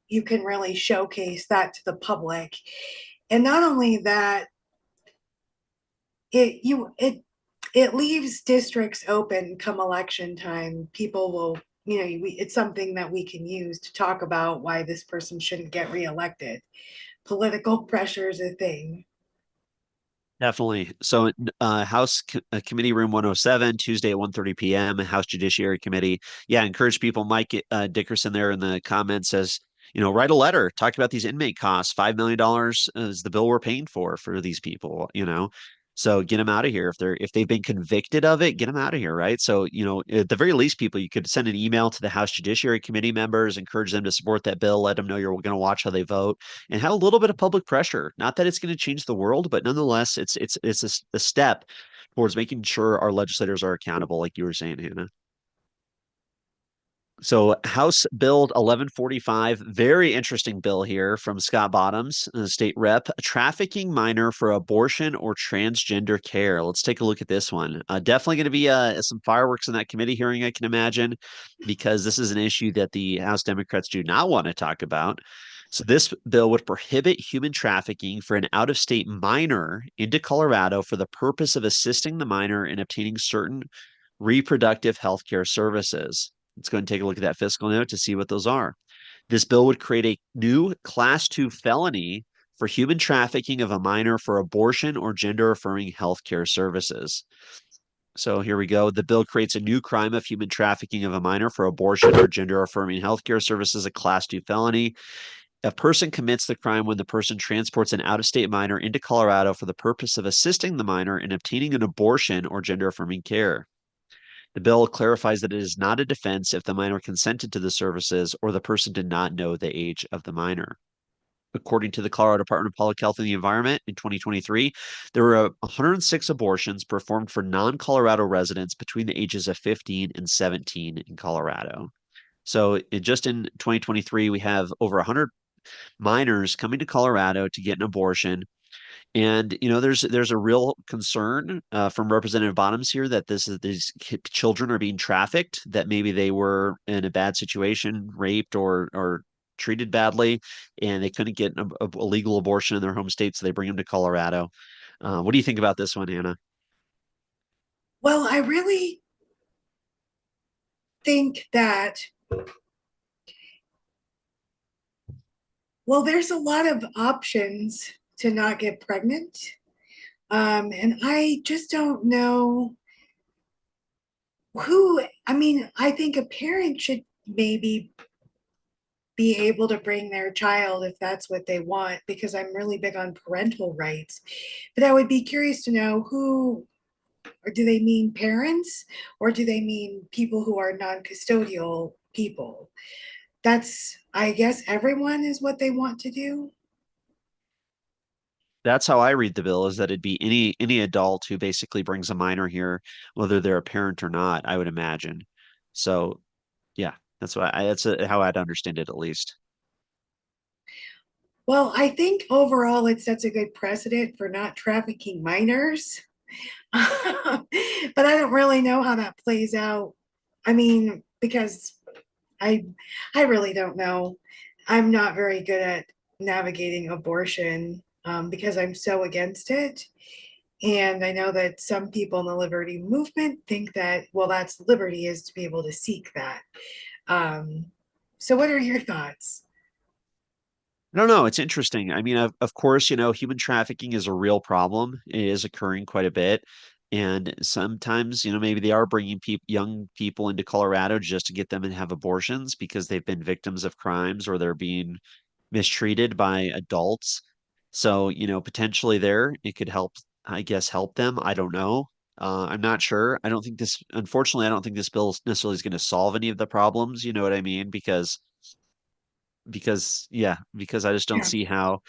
you can really showcase that to the public. And not only that, it leaves districts open come election time. People will, it's something that we can use to talk about why this person shouldn't get reelected. Political pressure is a thing. Definitely. So, Committee Room 107, Tuesday at 1:30 p.m., House Judiciary Committee. Yeah, encourage people. Mike Dickerson there in the comments says, write a letter, talk about these inmate costs. $5 million is the bill we're paying for these people. So get them out of here. If they've been convicted of it, get them out of here, right? So, at the very least, people, you could send an email to the House Judiciary Committee members, encourage them to support that bill, let them know you're going to watch how they vote and have a little bit of public pressure. Not that it's going to change the world, but nonetheless, it's a step towards making sure our legislators are accountable, like you were saying, Hannah. So House Bill 1145, very interesting bill here from Scott Bottoms, state rep, trafficking minor for abortion or transgender care. Let's take a look at this one. Definitely going to be some fireworks in that committee hearing, I can imagine, because this is an issue that the House Democrats do not want to talk about. So this bill would prohibit human trafficking for an out-of-state minor into Colorado for the purpose of assisting the minor in obtaining certain reproductive health care services. Let's go ahead and take a look at that fiscal note to see what those are. This bill would create a new Class 2 felony for human trafficking of a minor for abortion or gender affirming healthcare services. So here we go. The bill creates a new crime of human trafficking of a minor for abortion or gender affirming healthcare services, a Class 2 felony. A person commits the crime when the person transports an out of state minor into Colorado for the purpose of assisting the minor in obtaining an abortion or gender affirming care. The bill clarifies that it is not a defense if the minor consented to the services or the person did not know the age of the minor. According to the Colorado Department of Public Health and the Environment in 2023, there were 106 abortions performed for non-Colorado residents between the ages of 15 and 17 in Colorado. So just in 2023, we have over 100 minors coming to Colorado to get an abortion. And there's a real concern from Representative Bottoms here that these children are being trafficked, that maybe they were in a bad situation, raped or treated badly, and they couldn't get a legal abortion in their home state, so they bring them to Colorado. What do you think about this one, Hannah? Well, I really think that, well, there's a lot of options to not get pregnant. And I just don't know I mean, I think a parent should maybe be able to bring their child if that's what they want, because I'm really big on parental rights. But I would be curious to know who, or do they mean parents, or do they mean people who are non custodial people? That's, I guess, everyone is what they want to do. That's how I read the bill, is that it'd be any adult who basically brings a minor here, whether they're a parent or not, I would imagine. So yeah, that's how I'd understand it at least. Well, I think overall it sets a good precedent for not trafficking minors. But I don't really know how that plays out. I mean, because I I really don't know. I'm not very good at navigating abortion because I'm so against it. And I know that some people in the liberty movement think that, well, that's liberty, is to be able to seek that. Um, so, what are your thoughts? I don't know. It's interesting. I mean, of course, human trafficking is a real problem. It is occurring quite a bit. And sometimes, maybe they are bringing young people into Colorado just to get them and have abortions because they've been victims of crimes or they're being mistreated by adults. So, potentially there, it could help, I guess, help them. I don't know. I'm not sure. Unfortunately, I don't think this bill necessarily is going to solve any of the problems. You know what I mean? Because I just don't Yeah. see how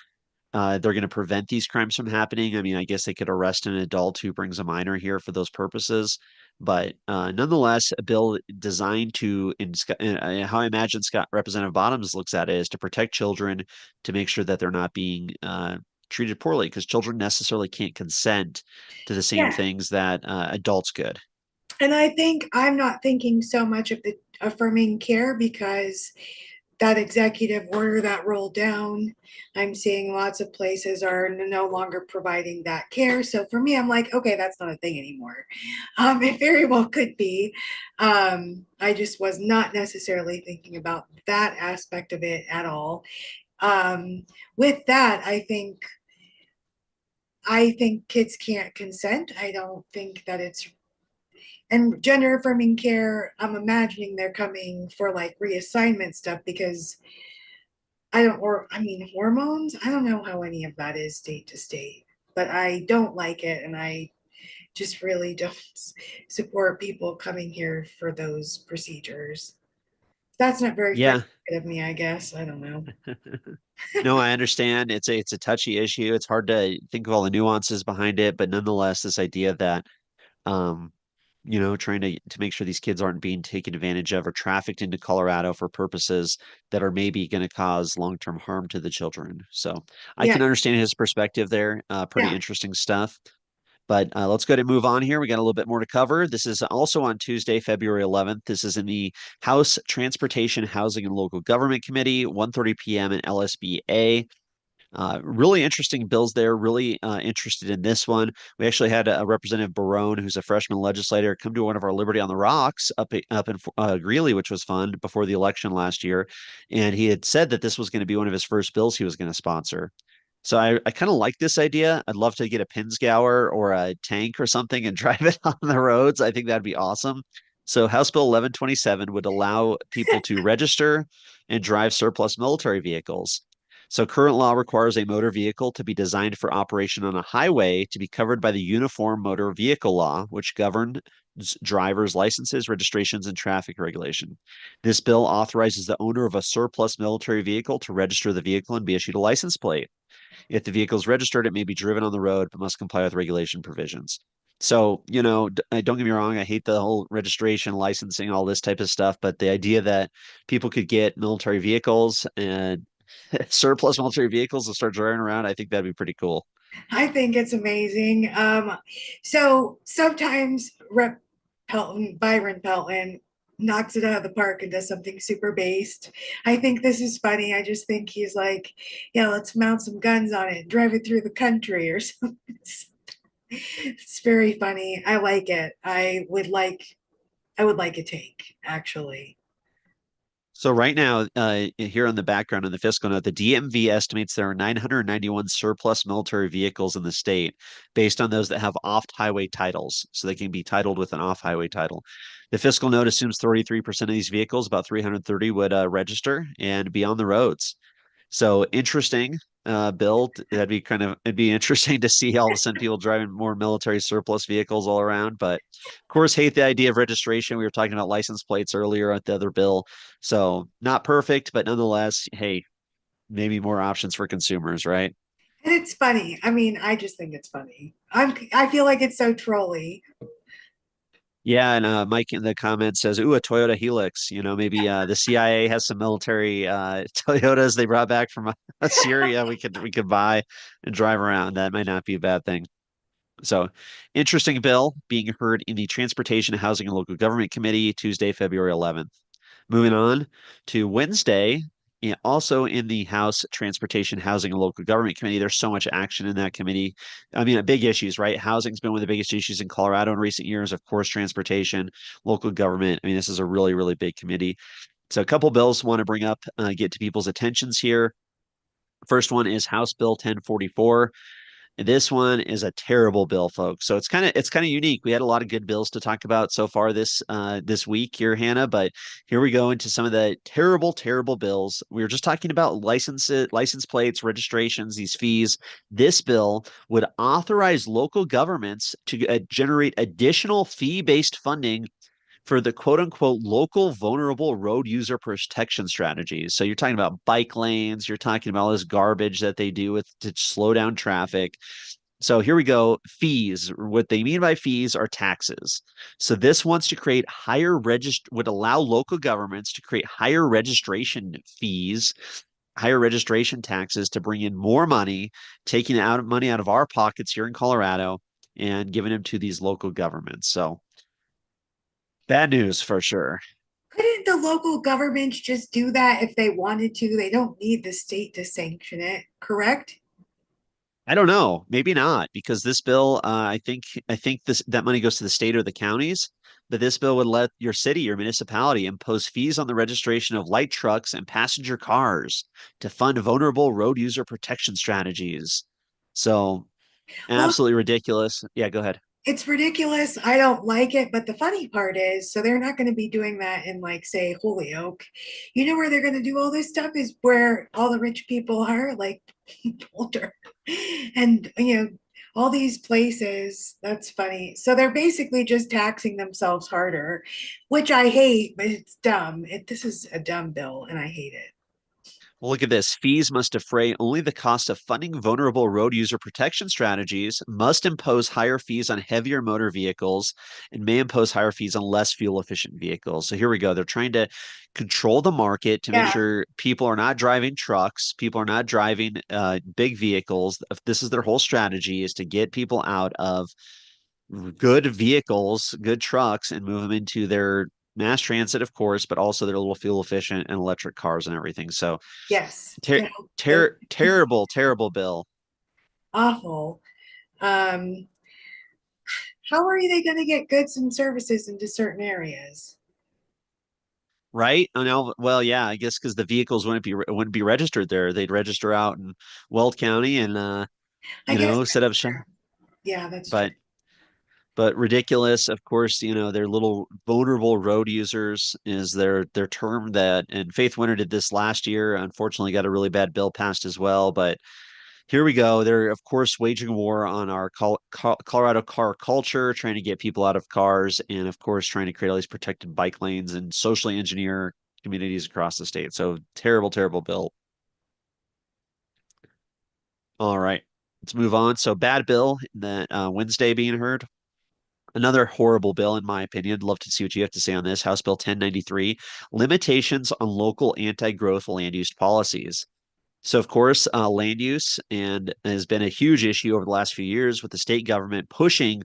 they're going to prevent these crimes from happening. I mean, I guess they could arrest an adult who brings a minor here for those purposes, but nonetheless, a bill designed how I imagine Scott Representative Bottoms looks at it is to protect children, to make sure that they're not being treated poorly, because children necessarily can't consent to the same Yeah. things that adults could. And I think I'm not thinking so much of the affirming care because that executive order that rolled down, I'm seeing lots of places are no longer providing that care. So for me, I'm like, okay, that's not a thing anymore. It very well could be. I just was not necessarily thinking about that aspect of it at all. With that, I think kids can't consent. I don't think that it's, and gender affirming care, I'm imagining they're coming for like reassignment stuff because I don't, or I mean, hormones, I don't know how any of that is state to state, but I don't like it. And I just really don't support people coming here for those procedures. That's not very friendly Yeah. of me, I guess. I don't know. No, I understand. It's a touchy issue. It's hard to think of all the nuances behind it, but nonetheless, this idea that um, trying to make sure these kids aren't being taken advantage of or trafficked into Colorado for purposes that are maybe going to cause long-term harm to the children. So I Yeah, can understand his perspective there. Pretty yeah, interesting stuff. But let's go ahead and move on here. We got a little bit more to cover. This is also on Tuesday, February 11th. This is in the House Transportation, Housing, and Local Government Committee, 1:30 p.m. in LSBA. Really interesting bills there. Really interested in this one. We actually had a Representative Barone, who's a freshman legislator, come to one of our Liberty on the Rocks up in Greeley, which was fun before the election last year, and he had said that this was going to be one of his first bills he was going to sponsor. So I kind of like this idea. I'd love to get a Pinsgauer or a tank or something and drive it on the roads. I think that'd be awesome. So House Bill 1127 would allow people to register and drive surplus military vehicles. So current law requires a motor vehicle to be designed for operation on a highway to be covered by the Uniform Motor Vehicle Law, which govern driver's licenses, registrations, and traffic regulation. This bill authorizes the owner of a surplus military vehicle to register the vehicle and be issued a license plate. If the vehicle is registered, it may be driven on the road but must comply with regulation provisions. So, don't get me wrong, I hate the whole registration, licensing, all this type of stuff, but the idea that people could get military vehicles and surplus military vehicles and start driving around, I think that'd be pretty cool. I think it's amazing. So sometimes Rep Byron Pelton knocks it out of the park and does something super based. I think this is funny. I just think he's like, yeah, let's mount some guns on it and drive it through the country or something. It's very funny. I like it. I would like a tank, actually. So right now, here on the background on the fiscal note, the DMV estimates there are 991 surplus military vehicles in the state based on those that have off-highway titles. So they can be titled with an off-highway title. The fiscal note assumes 33% of these vehicles, about 330, would register and be on the roads. So interesting, Bill. It'd be interesting to see all of a sudden people driving more military surplus vehicles all around. But of course, hate the idea of registration. We were talking about license plates earlier at the other bill. So not perfect, but nonetheless, hey, maybe more options for consumers, right? And it's funny. I mean, I just think it's funny. I feel like it's so trolly. Yeah, and Mike in the comments says, "Ooh, a Toyota Helix." Maybe the CIA has some military Toyotas they brought back from Syria. We could buy and drive around. That might not be a bad thing. So, interesting bill being heard in the Transportation, Housing, and Local Government Committee Tuesday, February 11th. Moving on to Wednesday, also in the House Transportation, Housing, and Local Government Committee. There's so much action in that committee. I mean, big issues, right? Housing's been one of the biggest issues in Colorado in recent years. Of course, transportation, local government. I mean, this is a really, really big committee. So, a couple bills want to bring up, get to people's attentions here. First one is House Bill 1044. This one is a terrible bill, folks. So it's kind of unique. We had a lot of good bills to talk about so far this week here, Hannah. But here we go into some of the terrible, terrible bills. We were just talking about license plates, registrations, these fees. This bill would authorize local governments to generate additional fee-based funding for the quote unquote local vulnerable road user protection strategies. So you're talking about bike lanes, you're talking about all this garbage that they do with to slow down traffic. So here we go. Fees. What they mean by fees are taxes. So this wants to create would allow local governments to create higher registration fees, higher registration taxes to bring in more money, taking out money out of our pockets here in Colorado and giving them to these local governments. So bad news for sure. Couldn't the local governments just do that if they wanted to? They don't need the state to sanction it, correct? I don't know. Maybe not, because this bill, I think this that money goes to the state or the counties, but this bill would let your city, your municipality impose fees on the registration of light trucks and passenger cars to fund vulnerable road user protection strategies. So Well, absolutely ridiculous. Yeah, go ahead. it's ridiculous. I don't like it. But the funny part is, so they're not going to be doing that in, like, say, Holyoke. You know where they're going to do all this stuff is where all the rich people are, like Boulder. And, all these places. That's funny. So they're basically just taxing themselves harder, which I hate, but it's dumb. This is a dumb bill, and I hate it. Well, look at this. Fees must defray only the cost of funding vulnerable road user protection strategies, must impose higher fees on heavier motor vehicles, and may impose higher fees on less fuel efficient vehicles. So here we go. They're trying to control the market to make Yeah. sure people are not driving trucks, people are not driving big vehicles. If this is their whole strategy is to get people out of good vehicles, good trucks, and move them into their mass transit, of course, but also their little fuel efficient and electric cars and everything. So Yes. Ter terrible, terrible bill, Awful. Um, how are they going to get goods and services into certain areas? right? I know. Well, yeah, I guess because the vehicles wouldn't be registered there. They'd register out in Weld County and I guess set up that's shop. true. Yeah, that's true. But ridiculous, of course. They're little vulnerable road users is their term that. And Faith Winter did this last year. Unfortunately, got a really bad bill passed as well. But here we go. They're, of course, waging war on our Colorado car culture, trying to get people out of cars, and, of course, trying to create all these protected bike lanes and socially engineer communities across the state. So terrible, terrible bill. All right, let's move on. So bad bill that Wednesday being heard. Another horrible bill, in my opinion. Love to see what you have to say on this. House Bill 1093, limitations on local anti-growth land use policies. So, of course, land use and has been a huge issue over the last few years with the state government pushing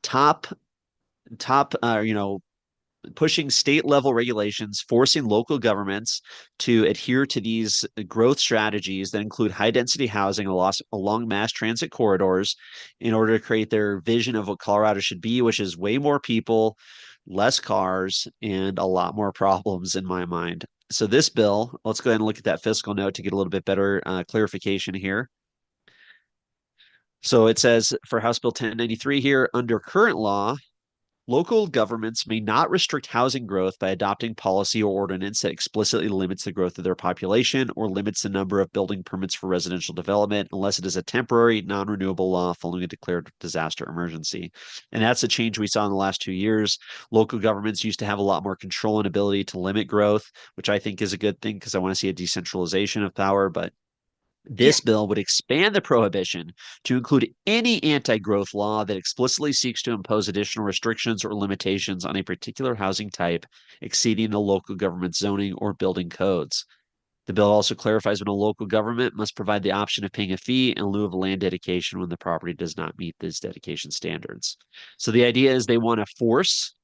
top, top, pushing state level regulations, forcing local governments to adhere to these growth strategies that include high density housing along mass transit corridors in order to create their vision of what Colorado should be, which is way more people, less cars, and a lot more problems in my mind. So, this bill, let's go ahead and look at that fiscal note to get a little bit better clarification here. So it says for House Bill 1093 here, under current law, local governments may not restrict housing growth by adopting policy or ordinance that explicitly limits the growth of their population or limits the number of building permits for residential development unless it is a temporary, non renewable law following a declared disaster emergency. And that's a change we saw in the last 2 years. Local governments used to have a lot more control and ability to limit growth, which I think is a good thing because I want to see a decentralization of power. But Yeah. this bill would expand the prohibition to include any anti growth law that explicitly seeks to impose additional restrictions or limitations on a particular housing type exceeding the local government zoning or building codes. The bill also clarifies when a local government must provide the option of paying a fee in lieu of a land dedication when the property does not meet these dedication standards. So the idea is they want to force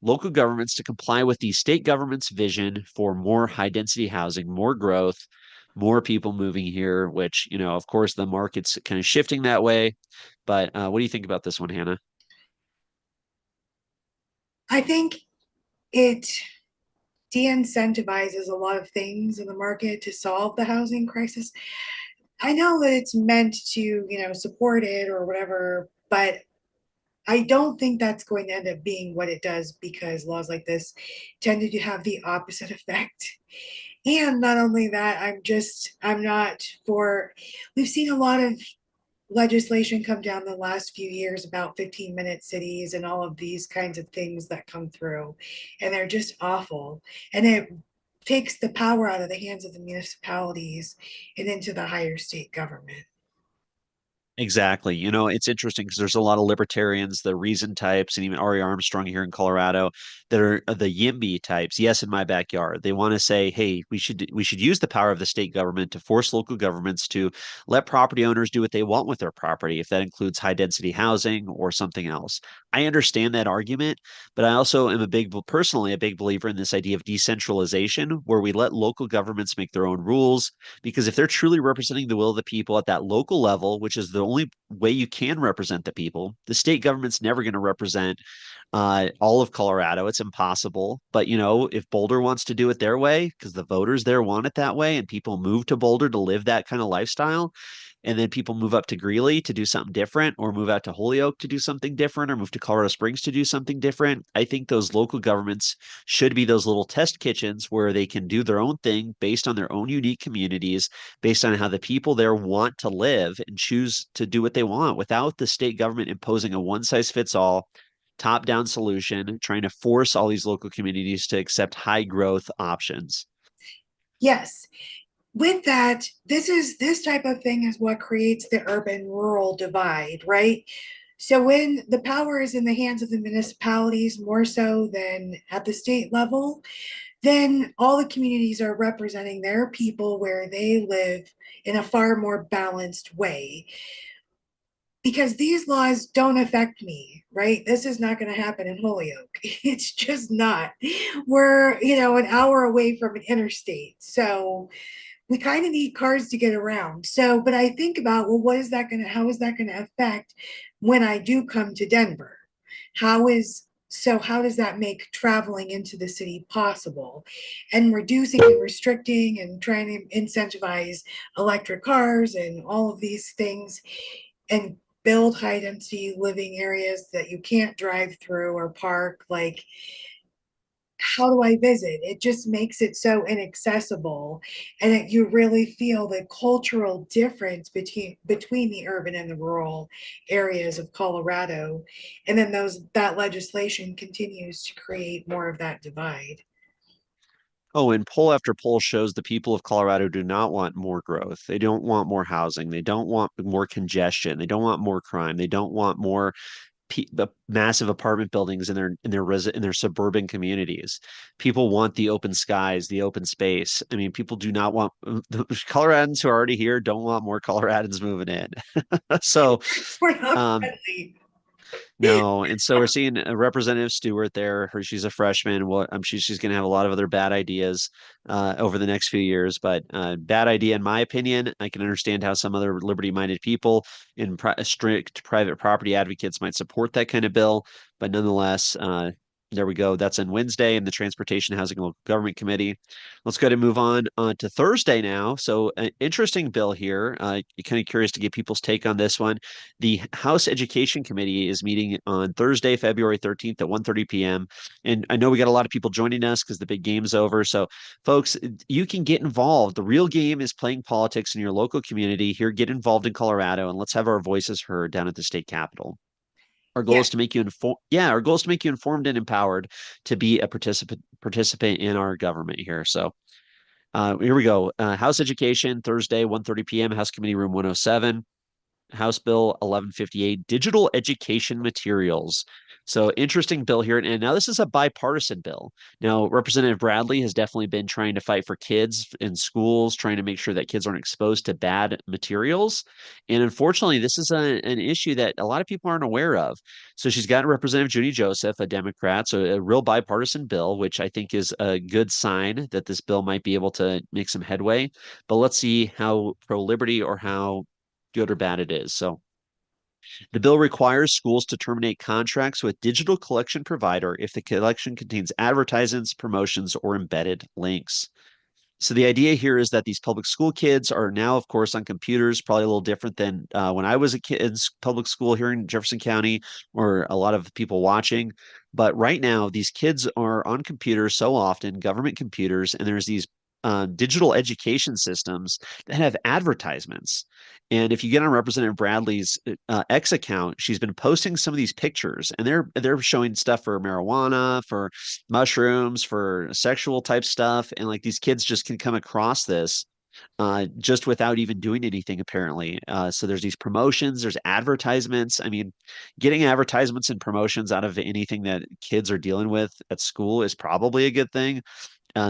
local governments to comply with the state government's vision for more high density housing, more growth, more people moving here, which, of course, the market's kind of shifting that way. But what do you think about this one, Hannah? I think it de-incentivizes a lot of things in the market to solve the housing crisis. I know that it's meant to, support it or whatever, but I don't think that's going to end up being what it does because laws like this tended to have the opposite effect. And not only that, I'm not for, we've seen a lot of legislation come down the last few years about 15-minute cities and all of these kinds of things that come through. And they're just awful. And it takes the power out of the hands of the municipalities and into the higher state government. Exactly. It's interesting because there's a lot of libertarians, the Reason types, and even Ari Armstrong here in Colorado that are the YIMBY types. Yes, in my backyard. They want to say, hey, we should use the power of the state government to force local governments to let property owners do what they want with their property, if that includes high density housing or something else. I understand that argument, but I also am personally a big believer in this idea of decentralization, where we let local governments make their own rules because if they're truly representing the will of the people at that local level, which is the only way you can represent the people, the state government's never going to represent all of Colorado. It's impossible. But, if Boulder wants to do it their way, because the voters there want it that way, and people move to Boulder to live that kind of lifestyle, and then people move up to Greeley to do something different, or move out to Holyoke to do something different, or move to Colorado Springs to do something different. I think those local governments should be those little test kitchens where they can do their own thing based on their own unique communities, based on how the people there want to live and choose to do what they want without the state government imposing a one size fits all top down solution, trying to force all these local communities to accept high growth options. Yes. With that, this type of thing is what creates the urban rural divide, right? So when the power is in the hands of the municipalities more so than at the state level, then all the communities are representing their people where they live in a far more balanced way. Because these laws don't affect me, right? This is not going to happen in Holyoke. It's just not. We're, an hour away from an interstate. So we kind of need cars to get around. So, but I think about, well, how is that going to affect when I do come to Denver? How does that make traveling into the city possible? And reducing and restricting and trying to incentivize electric cars and all of these things and build high density living areas that you can't drive through or park. Like, how do I visit? It just makes it so inaccessible, and that you really feel the cultural difference between the urban and the rural areas of Colorado. And then that legislation continues to create more of that divide. Oh, and poll after poll shows the people of Colorado do not want more growth. They don't want more housing. They don't want more congestion. They don't want more crime. They don't want more the massive apartment buildings in their suburban communities. People want the open skies, the open space. I mean, people do not want the Coloradans who are already here don't want more Coloradans moving in. So, We're not um, friendly. no, and so we're seeing Representative Stewart there. She's a freshman. Well, she's going to have a lot of other bad ideas over the next few years. But bad idea, in my opinion. I can understand how some other liberty-minded people and strict private property advocates might support that kind of bill. But nonetheless, there we go. That's on Wednesday in the Transportation, Housing, and Local Government Committee. Let's go ahead and move on to Thursday now. So, an interesting bill here. Kind of curious to get people's take on this one. The House Education Committee is meeting on Thursday, February 13th at 1:30 p.m. And I know we got a lot of people joining us because the big game's over. So, folks, you can get involved. The real game is playing politics in your local community. Here, get involved in Colorado and let's have our voices heard down at the state capitol. Our goal Yeah, is to make you informed. Yeah, our goal is to make you informed and empowered to be a participant in our government here. So, here we go. House Education Thursday, 1:30 p.m. House Committee Room 107. House Bill 1158, digital education materials. So interesting bill here. And now this is a bipartisan bill. Now, Representative Bradley has definitely been trying to fight for kids in schools, trying to make sure that kids aren't exposed to bad materials. And unfortunately, this is an issue that a lot of people aren't aware of. So she's got Representative Judy Joseph, a Democrat, so a real bipartisan bill, which I think is a good sign that this bill might be able to make some headway. But let's see how pro liberty or how good or bad it is. So the bill requires schools to terminate contracts with digital collection provider if the collection contains advertisements, promotions, or embedded links. So the idea here is that these public school kids are now, of course, on computers, probably a little different than when I was a kid in public school here in Jefferson County, or a lot of people watching. But right now, these kids are on computers so often, government computers, and there's these digital education systems that have advertisements. And if you get on Representative Bradley's X account, she's been posting some of these pictures, and they're showing stuff for marijuana, for mushrooms, for sexual type stuff, and like these kids just can come across this just without even doing anything apparently. So there's these promotions, there's advertisements. I mean, getting advertisements and promotions out of anything that kids are dealing with at school is probably a good thing.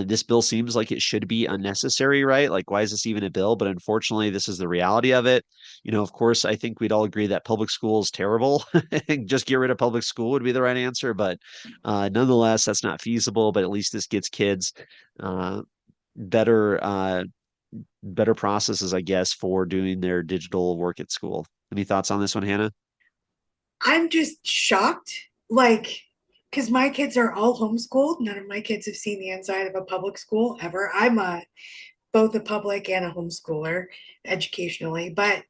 This bill seems like it should be unnecessary, right? Like, why is this even a bill? But unfortunately, this is the reality of it. Of course, I think we'd all agree that public school is terrible. Just get rid of public school would be the right answer. But nonetheless, that's not feasible. But at least this gets kids uh, better better processes, I guess, for doing their digital work at school. Any thoughts on this one, Hannah? I'm just shocked. Like, because my kids are all homeschooled. None of my kids have seen the inside of a public school ever. I'm both a public and a homeschooler educationally, but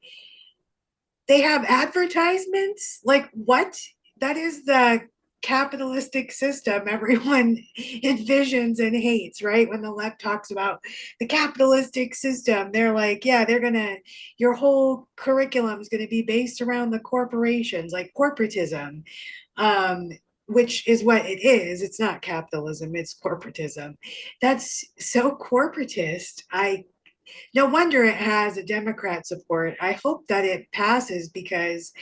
they have advertisements. Like, what? That is the capitalistic system everyone envisions and hates, right? When the left talks about the capitalistic system, they're like, yeah, your whole curriculum is gonna be based around the corporations, like corporatism, um, which is what it is. It's not capitalism, it's corporatism. That's so corporatist. No wonder it has a Democrat support. I hope that it passes because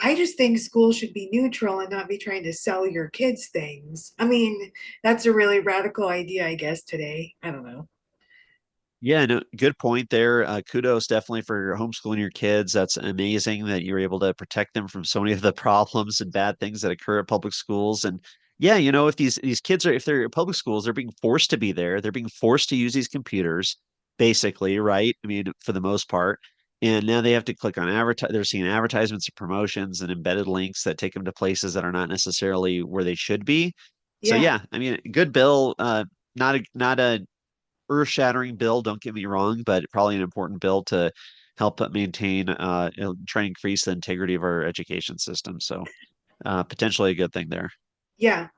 I just think schools should be neutral and not be trying to sell your kids things. I mean, that's a really radical idea, I guess, today. I don't know. Yeah, no, good point there. Kudos definitely for homeschooling your kids. That's amazing that you're able to protect them from so many of the problems and bad things that occur at public schools. And yeah, if these kids are if they're at public schools, they're being forced to be there. They're being forced to use these computers, basically, right? I mean, for the most part. And now they have to click on advertise. They're seeing advertisements and promotions and embedded links that take them to places that are not necessarily where they should be. So Yeah, yeah, I mean, good bill. Not a earth-shattering bill, don't get me wrong, but probably an important bill to help maintain, try and increase the integrity of our education system. So potentially a good thing there. yeah.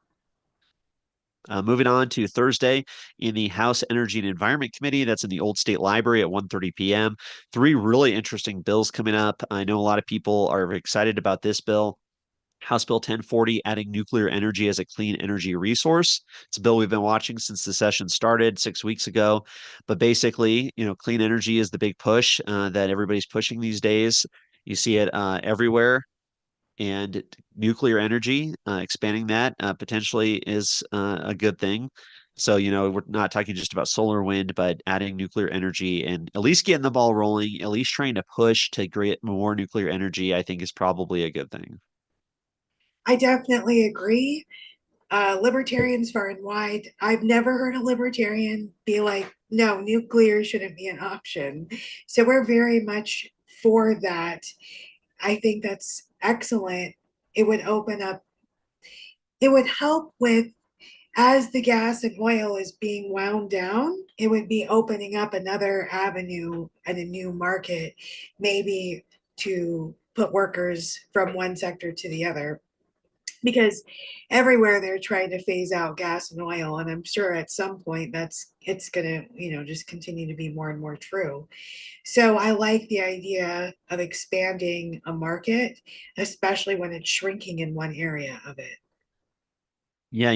Moving on to Thursday in the House Energy and Environment Committee, that's in the Old State Library at 1:30 p.m. Three really interesting bills coming up. I know a lot of people are excited about this bill. House Bill 1040, adding nuclear energy as a clean energy resource. It's a bill we've been watching since the session started 6 weeks ago. But basically, clean energy is the big push that everybody's pushing these days. You see it everywhere. And nuclear energy, expanding that potentially is a good thing. So, we're not talking just about solar wind, but adding nuclear energy and at least getting the ball rolling, at least trying to push to get more nuclear energy, I think is probably a good thing. I definitely agree. Libertarians far and wide, I've never heard a libertarian be like, no, nuclear shouldn't be an option. So we're very much for that. I think that's excellent. It would open up, it would help with, as the gas and oil is being wound down, it would be opening up another avenue and a new market, maybe to put workers from one sector to the other. Because everywhere they're trying to phase out gas and oil, and I'm sure at some point that's it's gonna, just continue to be more and more true. So I like the idea of expanding a market, especially when it's shrinking in one area of it. Yeah,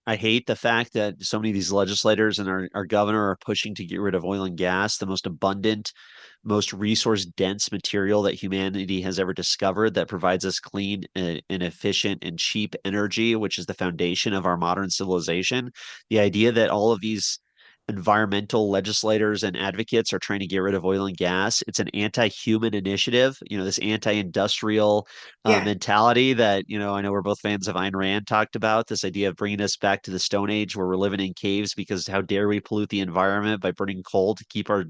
I hate the fact that so many of these legislators and our governor are pushing to get rid of oil and gas, the most abundant, most resource dense material that humanity has ever discovered that provides us clean and efficient and cheap energy, which is the foundation of our modern civilization. The idea that all of these environmental legislators and advocates are trying to get rid of oil and gas, it's an anti-human initiative, this anti-industrial Yeah, mentality that, I know we're both fans of Ayn Rand talked about, this idea of bringing us back to the Stone Age where we're living in caves because how dare we pollute the environment by burning coal to keep our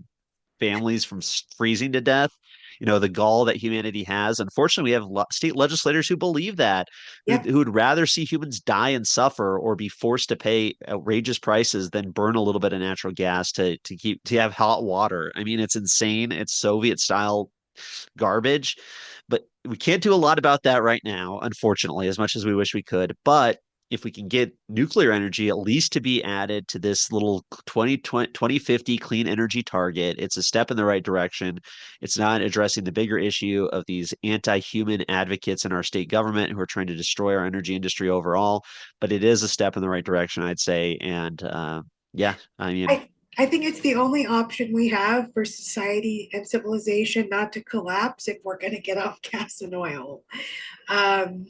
families from freezing to death. The gall that humanity has. Unfortunately, we have state legislators who believe that, yeah. who would rather see humans die and suffer or be forced to pay outrageous prices than burn a little bit of natural gas to have hot water. I mean, it's insane. It's Soviet style garbage. But we can't do a lot about that right now, unfortunately, as much as we wish we could. But if we can get nuclear energy at least to be added to this little 2050 clean energy target, it's a step in the right direction. It's not addressing the bigger issue of these anti-human advocates in our state government who are trying to destroy our energy industry overall, but it is a step in the right direction, I'd say. And yeah, I mean, I think it's the only option we have for society and civilization not to collapse if we're going to get off gas and oil. Um,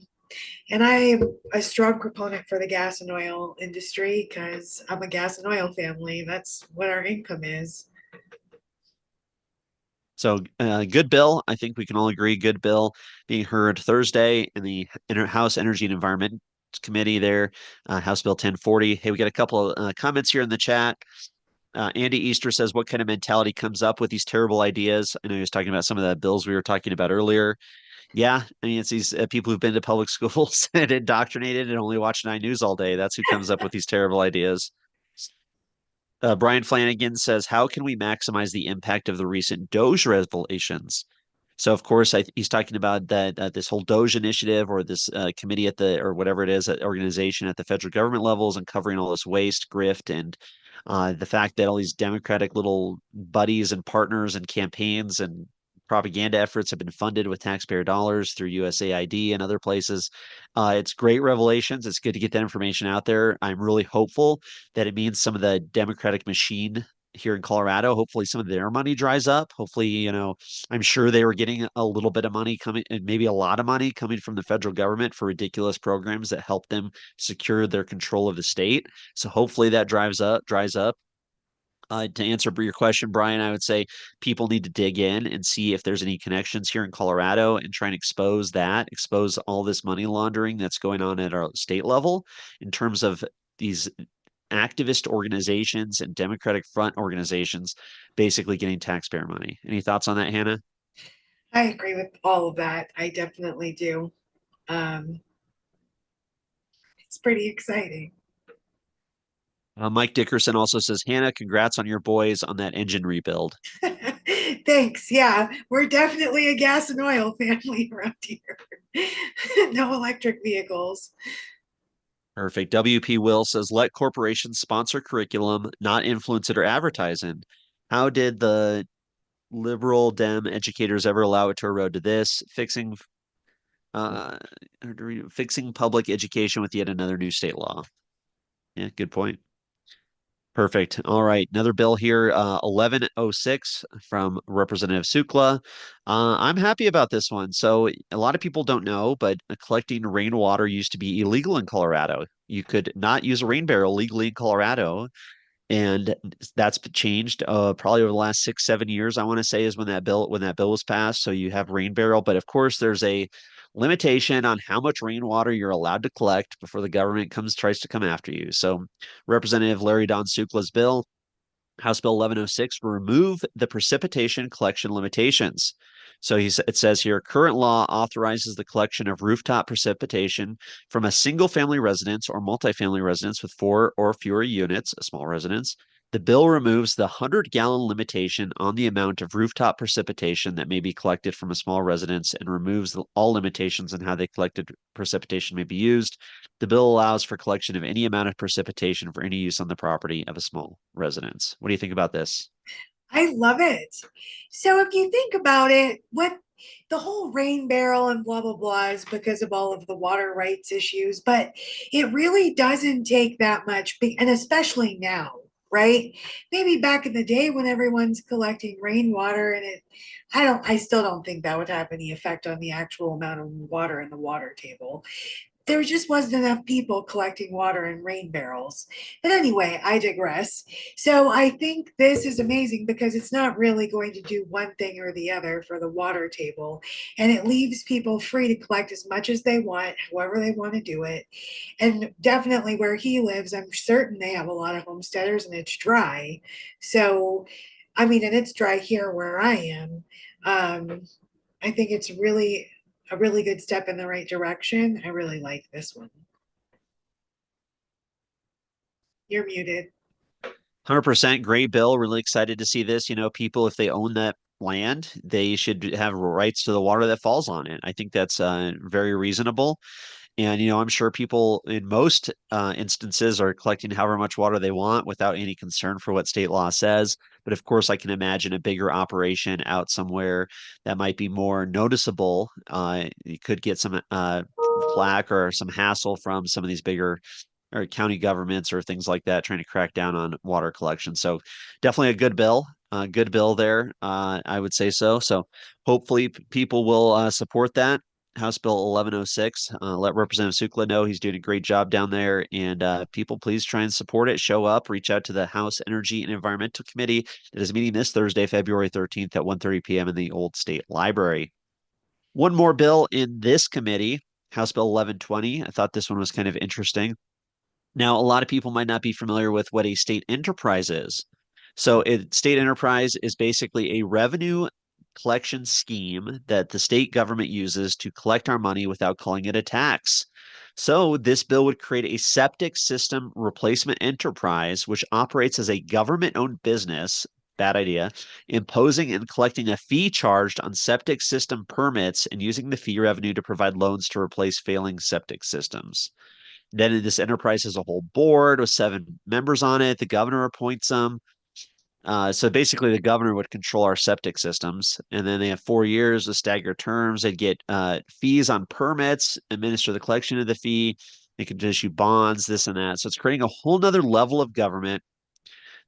and I am a strong proponent for the gas and oil industry because I'm a gas and oil family. That's what our income is. So, good bill. I think we can all agree. Good bill being heard Thursday in the House Energy and Environment Committee there, House Bill 1040. Hey, we got a couple of comments here in the chat. Andy Easter says, what kind of mentality comes up with these terrible ideas? I know he was talking about some of the bills we were talking about earlier. Yeah, I mean, it's these people who've been to public schools and indoctrinated and only watch 9 News all day. That's who comes up with these terrible ideas. Brian Flanagan says, how can we maximize the impact of the recent Doge revelations? So, of course, he's talking about that this whole Doge initiative or this committee or whatever it is, organization at the federal government levels and covering all this waste, grift, and the fact that all these Democratic little buddies and partners and campaigns and propaganda efforts have been funded with taxpayer dollars through USAID and other places. It's great revelations. It's good to get that information out there. I'm really hopeful that it means some of the Democratic machine here in Colorado, hopefully some of their money dries up. Hopefully, I'm sure they were getting a little bit of money coming and maybe a lot of money coming from the federal government for ridiculous programs that help them secure their control of the state. So hopefully that dries up. To answer your question, Brian, I would say people need to dig in and see if there's any connections here in Colorado and try and expose all this money laundering that's going on at our state level in terms of these activist organizations and Democratic front organizations basically getting taxpayer money. Any thoughts on that, Hannah? I agree with all of that. I definitely do. Um, it's pretty exciting. Mike Dickerson also says, Hannah, congrats on your boys on that engine rebuild. Thanks. Yeah, we're definitely a gas and oil family around here. No electric vehicles. Perfect. WP Will says, let corporations sponsor curriculum, not influence it or advertise in. How did the liberal Dem educators ever allow it to erode to this? Uh, fixing public education with yet another new state law. Yeah, good point. Perfect. All right. Another bill here, 1106 from Representative Sukla. I'm happy about this one. So, a lot of people don't know, but collecting rainwater used to be illegal in Colorado. You could not use a rain barrel legally in Colorado, and that's changed probably over the last 6 7 years. I want to say is when that bill was passed. So you have rain barrel, but of course there's a limitation on how much rainwater you're allowed to collect before the government tries to come after you. So Representative Larry Don Sukla's bill, House Bill 1106, remove the precipitation collection limitations. So it says here, current law authorizes the collection of rooftop precipitation from a single family residence or multifamily residence with four or fewer units, a small residence. The bill removes the 100-gallon limitation on the amount of rooftop precipitation that may be collected from a small residence and removes all limitations on how the collected precipitation may be used. The bill allows for collection of any amount of precipitation for any use on the property of a small residence. What do you think about this? I love it. So if you think about it, what the whole rain barrel and blah blah blah is because of all of the water rights issues, but it really doesn't take that much, and especially now, right? Maybe back in the day when everyone's collecting rainwater and I still don't think that would have any effect on the actual amount of water in the water table. There just wasn't enough people collecting water in rain barrels. But anyway, I digress. So I think this is amazing because it's not really going to do one thing or the other for the water table. And it leaves people free to collect as much as they want, however they want to do it. And definitely where he lives, I'm certain they have a lot of homesteaders and it's dry. So, I mean, and it's dry here where I am. Um, I think it's really a really good step in the right direction. I really like this one. You're muted. 100% great bill. Really excited to see this. People, if they own that land, they should have rights to the water that falls on it. I think that's very reasonable. And, I'm sure people in most instances are collecting however much water they want without any concern for what state law says. But of course, I can imagine a bigger operation out somewhere that might be more noticeable. You could get some flack or some hassle from some of these bigger or county governments or things like that trying to crack down on water collection. So definitely a good bill there. I would say so. So hopefully people will support that. House Bill 1106. Let Representative Sukla know he's doing a great job down there. And people, please try and support it. Show up. Reach out to the House Energy and Environmental Committee that is meeting this Thursday, February 13th at 1:30 p.m. in the Old State Library. One more bill in this committee, House Bill 1120. I thought this one was kind of interesting. Now, a lot of people might not be familiar with what a state enterprise is. So, a state enterprise is basically a revenue collection scheme that the state government uses to collect our money without calling it a tax. So, this bill would create a septic system replacement enterprise, which operates as a government owned business. Bad idea. Imposing and collecting a fee charged on septic system permits and using the fee revenue to provide loans to replace failing septic systems. Then this enterprise has a whole board with 7 members on it. The governor appoints them. So basically, the governor would control our septic systems, and then they have 4 years with staggered terms. They'd get fees on permits, administer the collection of the fee. They could issue bonds, this and that. So it's creating a whole nother level of government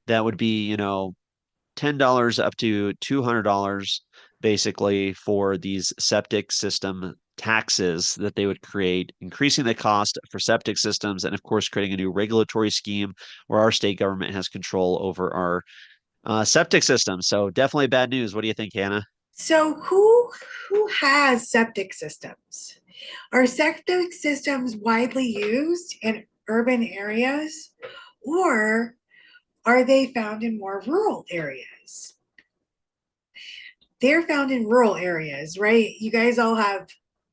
that would be, $10 up to $200 basically for these septic system taxes that they would create, increasing the cost for septic systems, and of course, creating a new regulatory scheme where our state government has control over our septic system. So definitely bad news. What do you think, Hannah? So who has septic systems? Are septic systems widely used in urban areas or are they found in more rural areas? They're found in rural areas, right? You guys all have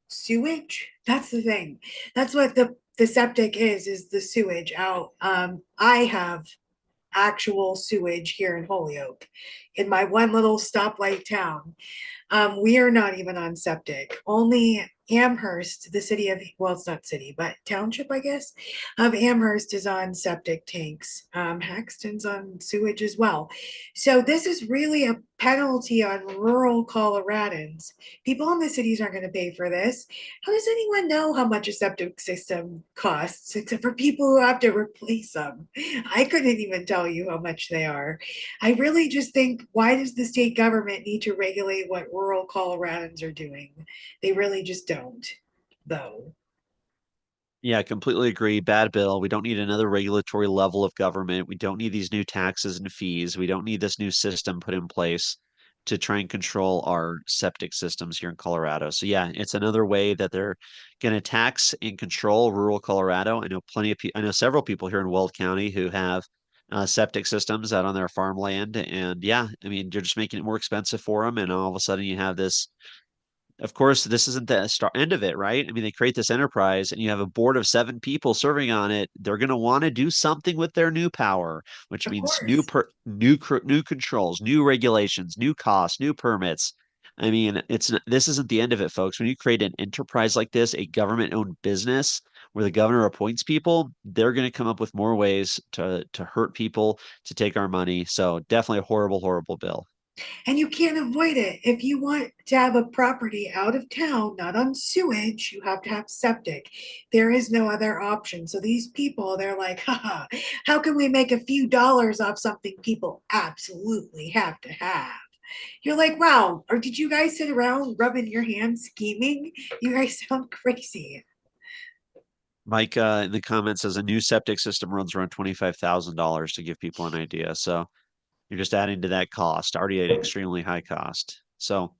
sewage. That's the thing. That's what the septic is the sewage out. I have actual sewage here in Holyoke. in my one little stoplight town. We are not even on septic. Only Amherst, the city of, well, it's not city, but township, I guess, of Amherst is on septic tanks. Haxton's on sewage as well. So this is really a penalty on rural Coloradans. People in the cities aren't going to pay for this. How does anyone know how much a septic system costs, except for people who have to replace them? I couldn't even tell you how much they are. I really just think, why does the state government need to regulate what rural Coloradans are doing? They really just don't, though. Yeah, I completely agree. Bad bill. We don't need another regulatory level of government. We don't need these new taxes and fees. We don't need this new system put in place to try and control our septic systems here in Colorado. So yeah, it's another way that they're going to tax and control rural Colorado. I know several people here in Weld County who have septic systems out on their farmland, and yeah, I mean, you're just making it more expensive for them, and all of a sudden you have this. Of course, this isn't the end of it, right? I mean, they create this enterprise and you have a board of 7 people serving on it. They're going to want to do something with their new power, which Of means course. new controls, new regulations, new costs, new permits. I mean, this isn't the end of it, folks. When you create an enterprise like this, a government-owned business where the governor appoints people, they're going to come up with more ways to hurt people, to take our money. So definitely a horrible, horrible bill. And you can't avoid it. If you want to have a property out of town, not on sewage, you have to have septic. There is no other option. So these people, they're like, haha, how can we make a few dollars off something people absolutely have to have? You're like, wow, or did you guys sit around rubbing your hands scheming? You guys sound crazy. Mike in the comments says a new septic system runs around $25,000 to give people an idea. So you're just adding to that cost, already an extremely high cost. So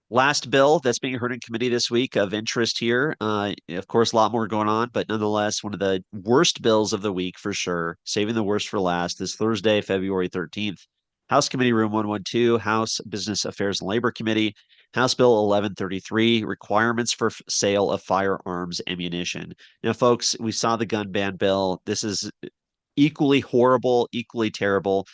last bill that's being heard in committee this week of interest here. Of course, a lot more going on, but nonetheless, one of the worst bills of the week for sure. Saving the worst for last this Thursday, February 13th. House Committee Room 112, House Business Affairs and Labor Committee, House Bill 1133, requirements for sale of firearms ammunition. Now, folks, we saw the gun ban bill. This is equally horrible, equally terrible.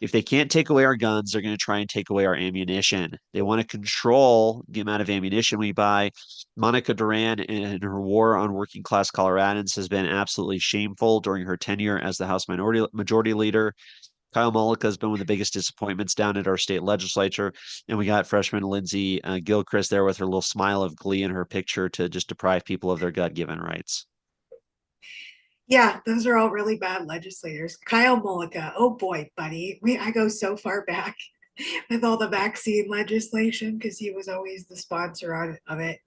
If they can't take away our guns, they're going to try and take away our ammunition. They want to control the amount of ammunition we buy. Monica Duran and her war on working class Coloradans has been absolutely shameful during her tenure as the House Majority Leader. Kyle Mullica has been one of the biggest disappointments down at our state legislature. And we got freshman Lindsey Gilchrist there with her little smile of glee in her picture to just deprive people of their God given rights. Yeah, those are all really bad legislators. Kyle Mullica, oh boy, buddy. I go so far back with all the vaccine legislation because he was always the sponsor of it.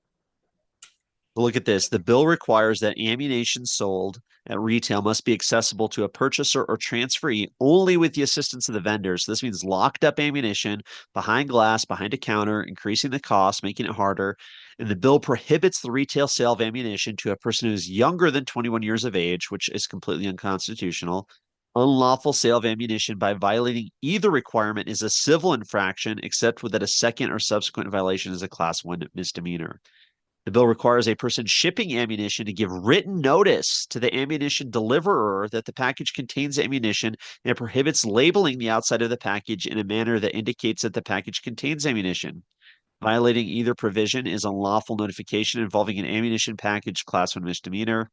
Look at this. The bill requires that ammunition sold at retail must be accessible to a purchaser or transferee only with the assistance of the vendors. So this means locked up ammunition behind glass, behind a counter, increasing the cost, making it harder. And the bill prohibits the retail sale of ammunition to a person who is younger than 21 years of age, which is completely unconstitutional. Unlawful sale of ammunition by violating either requirement is a civil infraction, except that a second or subsequent violation is a class 1 misdemeanor. The bill requires a person shipping ammunition to give written notice to the ammunition deliverer that the package contains ammunition, and it prohibits labeling the outside of the package in a manner that indicates that the package contains ammunition. Violating either provision is unlawful notification involving an ammunition package, class 1 misdemeanor.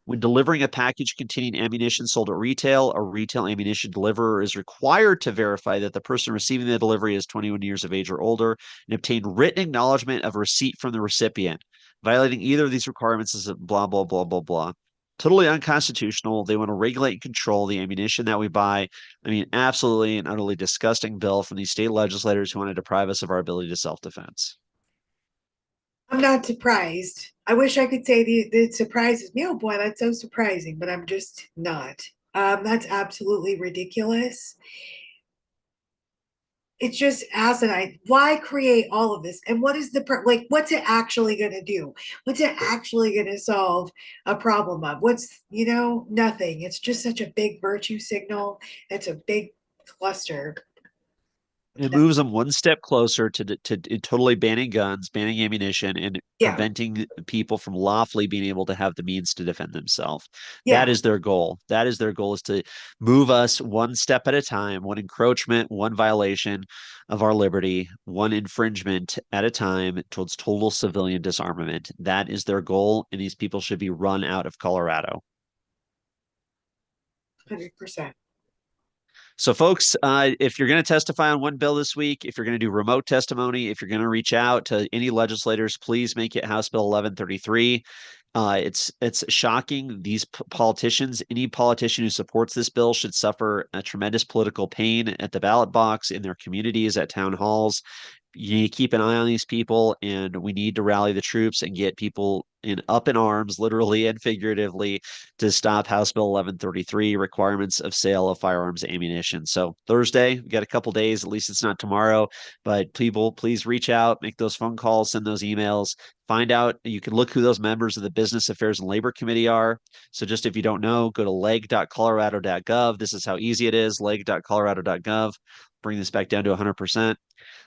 When delivering a package containing ammunition sold at retail, a retail ammunition deliverer is required to verify that the person receiving the delivery is 21 years of age or older and obtain written acknowledgement of receipt from the recipient. Violating either of these requirements is a blah, blah, blah, blah, blah. Totally unconstitutional. They want to regulate and control the ammunition that we buy. I mean, absolutely and utterly disgusting bill from these state legislators who want to deprive us of our ability to self defense. I'm not surprised. I wish I could say it surprises me. Oh boy, that's so surprising, but I'm just not. That's absolutely ridiculous. It's just asinine. Why create all of this? And what is like? What's it actually going to do? What's it actually going to solve a problem of? Nothing. It's just such a big virtue signal. It's a big cluster. It moves them one step closer to totally banning guns, banning ammunition, and Yeah, preventing people from lawfully being able to have the means to defend themselves. That yeah, is their goal. That is their goal, is to move us one step at a time, one encroachment, one violation of our liberty, one infringement at a time towards total civilian disarmament. That is their goal, and these people should be run out of Colorado. 100%. So, folks, if you're going to testify on one bill this week, if you're going to do remote testimony, if you're going to reach out to any legislators, please make it House Bill 1133. It's shocking. These politicians, any politician who supports this bill, should suffer a tremendous political pain at the ballot box, in their communities, at town halls. You need to keep an eye on these people, and we need to rally the troops and get people up in arms, literally and figuratively, to stop House Bill 1133, requirements of sale of firearms ammunition. So Thursday, we got a couple days. At least it's not tomorrow. But people, please reach out, make those phone calls, send those emails. Find out. You can look who those members of the Business Affairs and Labor Committee are. So just if you don't know, go to leg.colorado.gov. This is how easy it is. Leg.colorado.gov. Bring this back down to 100%.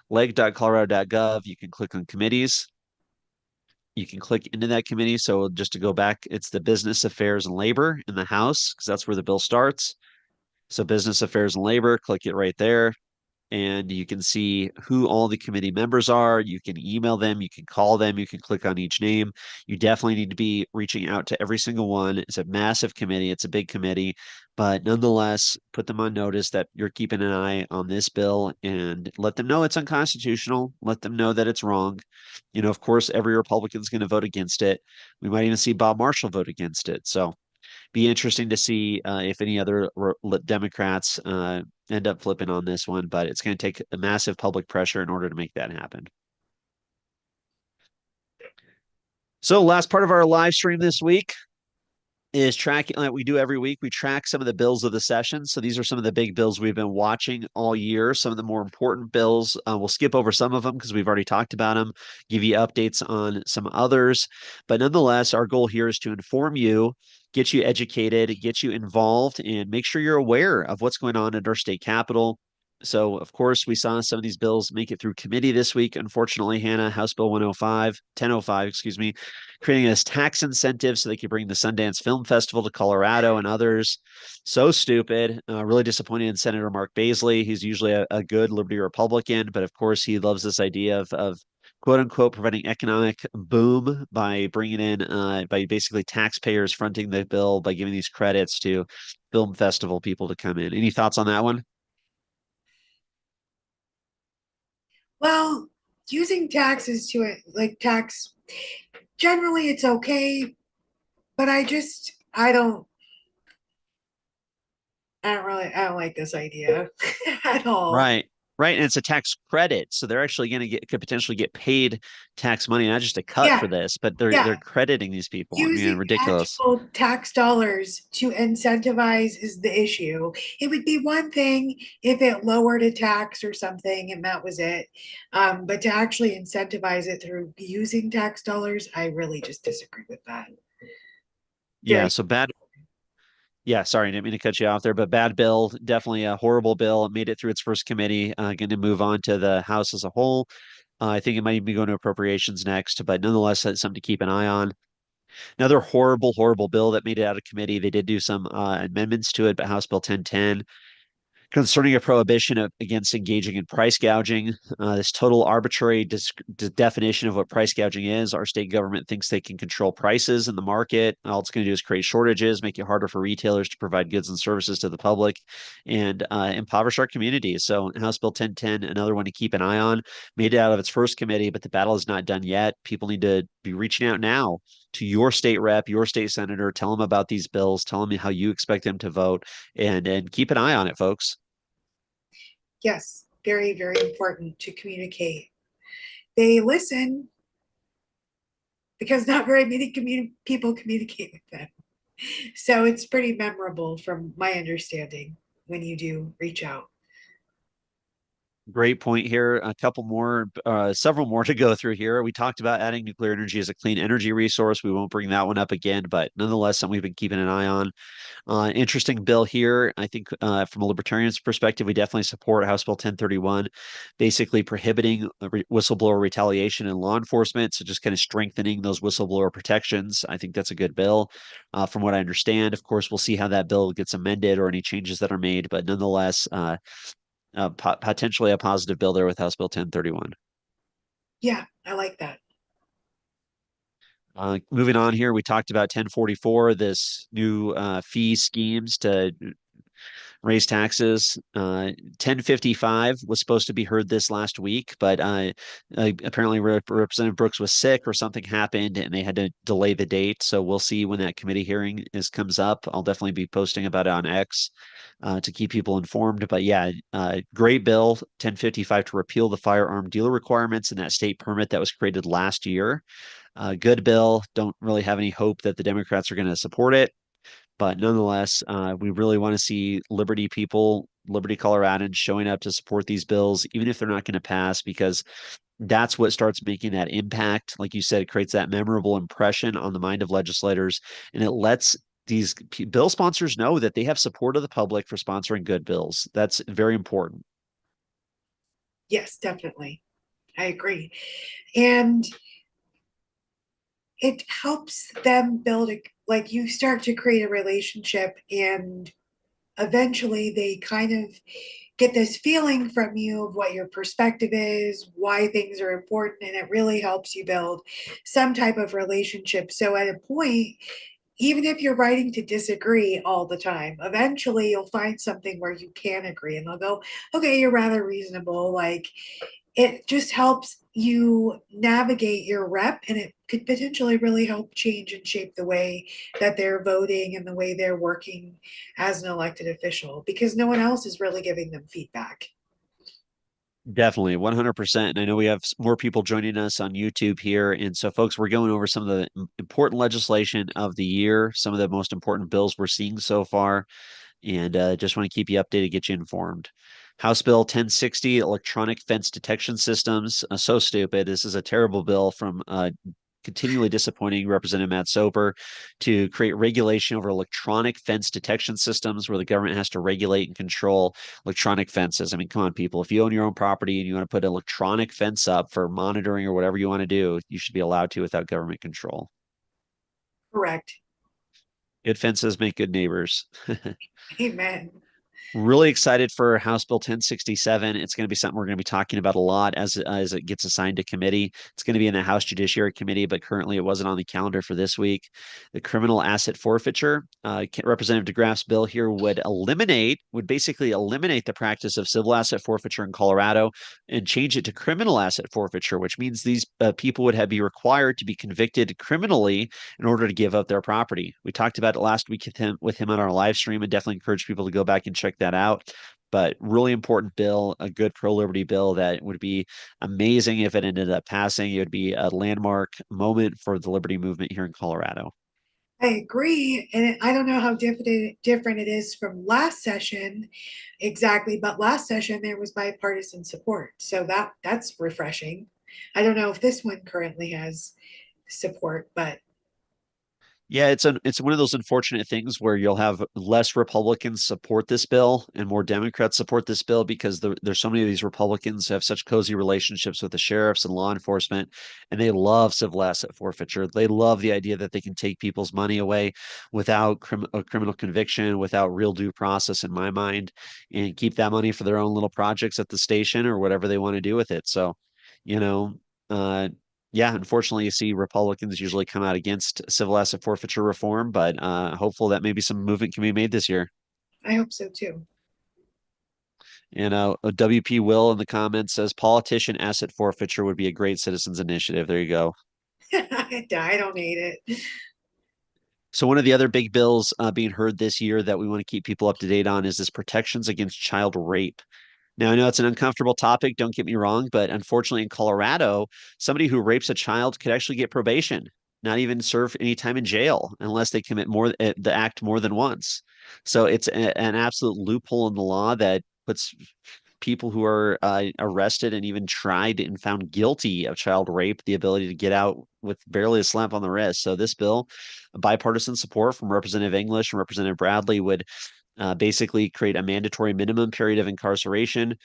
Leg.colorado.gov. You can click on committees. You can click into that committee. So just to go back, it's the Business Affairs and Labor in the House, because that's where the bill starts. So Business Affairs and Labor, click it right there, and you can see who all the committee members are. You can email them, you can call them, you can click on each name. You definitely need to be reaching out to every single one. It's a massive committee, it's a big committee, but nonetheless, put them on notice that you're keeping an eye on this bill, and let them know it's unconstitutional. Let them know that it's wrong. Of course, every Republican's going to vote against it. We might even see Bob Marshall vote against it. So be interesting to see if any other Democrats end up flipping on this one, but it's going to take a massive public pressure in order to make that happen. So, last part of our live stream this week is tracking, like we do every week. We track some of the bills of the session. So these are some of the big bills we've been watching all year, some of the more important bills. We'll skip over some of them because we've already talked about them, give you updates on some others. But nonetheless, our goal here is to inform you, get you educated, get you involved, and make sure you're aware of what's going on at our state capitol. So, of course, we saw some of these bills make it through committee this week. Unfortunately, Hannah, House Bill 105, 1005, excuse me, creating this tax incentive so they could bring the Sundance Film Festival to Colorado and others. So stupid. Really disappointed in Senator Mark Baisley. He's usually a good Liberty Republican, but of course he loves this idea of quote unquote preventing economic boom by bringing in by basically taxpayers fronting the bill by giving these credits to film festival people to come in. Any thoughts on that one? Well, using taxes to it, like tax, generally it's okay, but I don't like this idea at all. Right. Right. And it's a tax credit. So they're actually going to could potentially get paid tax money, not just a cut Yeah, for this, but they're yeah. crediting these people. I mean, Using ridiculous. actual tax dollars to incentivize is the issue. It would be one thing if it lowered a tax or something and that was it. But to actually incentivize it through using tax dollars, I really just disagree with that. Yeah. Very. So bad. Yeah. Sorry, I didn't mean to cut you off there, but bad bill. Definitely a horrible bill. It made it through its first committee. Going to move on to the House as a whole. I think it might even be going to appropriations next, but nonetheless, that's something to keep an eye on. Another horrible, horrible bill that made it out of committee. They did do some amendments to it, but House Bill 1010 concerning a prohibition against engaging in price gouging. This total arbitrary definition of what price gouging is. Our state government thinks they can control prices in the market. All it's going to do is create shortages, make it harder for retailers to provide goods and services to the public, and impoverish our communities. So, House Bill 1010, another one to keep an eye on, made it out of its first committee, but the battle is not done yet. People need to be reaching out now to your state rep, your state senator. Tell them about these bills. Tell them how you expect them to vote, and keep an eye on it, folks. Yes, very, very important to communicate. They listen because not very many people communicate with them. So it's pretty memorable from my understanding when you do reach out. Great point here. A couple more, several more to go through here. We talked about adding nuclear energy as a clean energy resource. We won't bring that one up again, but nonetheless, something we've been keeping an eye on. Interesting bill here. I think from a libertarian's perspective, we definitely support House Bill 1031, basically prohibiting whistleblower retaliation in law enforcement. So just kind of strengthening those whistleblower protections. I think that's a good bill. From what I understand, of course, we'll see how that bill gets amended or any changes that are made, but nonetheless, potentially a positive bill there with House Bill 1031. Yeah, I like that. Moving on here, we talked about 1044, this new fee schemes to raise taxes. 1055 was supposed to be heard this last week, but apparently Representative Brooks was sick or something happened and they had to delay the date. So we'll see when that committee hearing comes up. I'll definitely be posting about it on X to keep people informed. But yeah, great bill 1055 to repeal the firearm dealer requirements and that state permit that was created last year. Good bill. Don't really have any hope that the Democrats are going to support it. But nonetheless, we really want to see Liberty people, Liberty Coloradans showing up to support these bills, even if they're not going to pass, because that's what starts making that impact. Like you said, it creates that memorable impression on the mind of legislators, and it lets these bill sponsors know that they have support of the public for sponsoring good bills. That's very important. Yes, definitely. I agree. And it helps them build a, like you start to create a relationship, and eventually they kind of get this feeling from you of what your perspective is, why things are important, and it really helps you build some type of relationship. So at a point, even if you're writing to disagree all the time, eventually you'll find something where you can agree and they'll go, okay, you're rather reasonable. Like it just helps you navigate your rep, and it could potentially really help change and shape the way that they're voting and the way they're working as an elected official because no one else is really giving them feedback. Definitely, 100%. And I know we have more people joining us on YouTube here. And so, folks, we're going over some of the important legislation of the year, some of the most important bills we're seeing so far. And just want to keep you updated, get you informed. House Bill 1060, electronic fence detection systems. So stupid. This is a terrible bill from continually disappointing Representative Matt Soper to create regulation over electronic fence detection systems where the government has to regulate and control electronic fences. I mean, come on, people. If you own your own property and you want to put an electronic fence up for monitoring or whatever you want to do, you should be allowed to without government control. Correct. Good fences make good neighbors. Amen. Really excited for House Bill 1067. It's going to be something we're going to be talking about a lot as it gets assigned to committee. It's going to be in the House Judiciary Committee, but currently it wasn't on the calendar for this week. The criminal asset forfeiture. Representative DeGraff's bill here would basically eliminate the practice of civil asset forfeiture in Colorado and change it to criminal asset forfeiture, which means these people would be required to be convicted criminally in order to give up their property. We talked about it last week with him on our live stream and definitely encourage people to go back and check that out. But really important bill, a good pro liberty bill that would be amazing if it ended up passing. It would be a landmark moment for the liberty movement here in Colorado. I agree. And I don't know how different it is from last session exactly, but last session there was bipartisan support. So that's refreshing. I don't know if this one currently has support, but Yeah, it's one of those unfortunate things where you'll have less Republicans support this bill and more Democrats support this bill because there's so many of these Republicans who have such cozy relationships with the sheriffs and law enforcement, and they love civil asset forfeiture. They love the idea that they can take people's money away without a criminal conviction, without real due process, in my mind, and keep that money for their own little projects at the station or whatever they want to do with it. So, you know, uh, yeah, unfortunately, you see Republicans usually come out against civil asset forfeiture reform, but hopeful that maybe some movement can be made this year. I hope so too. And WP Will in the comments says politician asset forfeiture would be a great citizens initiative. There you go. I don't hate it. So one of the other big bills being heard this year that we want to keep people up to date on is this protections against child rape. Now, I know it's an uncomfortable topic, don't get me wrong, but unfortunately in Colorado, somebody who rapes a child could actually get probation, not even serve any time in jail unless they commit the act more than once. So it's an absolute loophole in the law that puts people who are arrested and even tried and found guilty of child rape the ability to get out with barely a slap on the wrist. So this bill, bipartisan support from Representative English and Representative Bradley, would basically create a mandatory minimum period of incarceration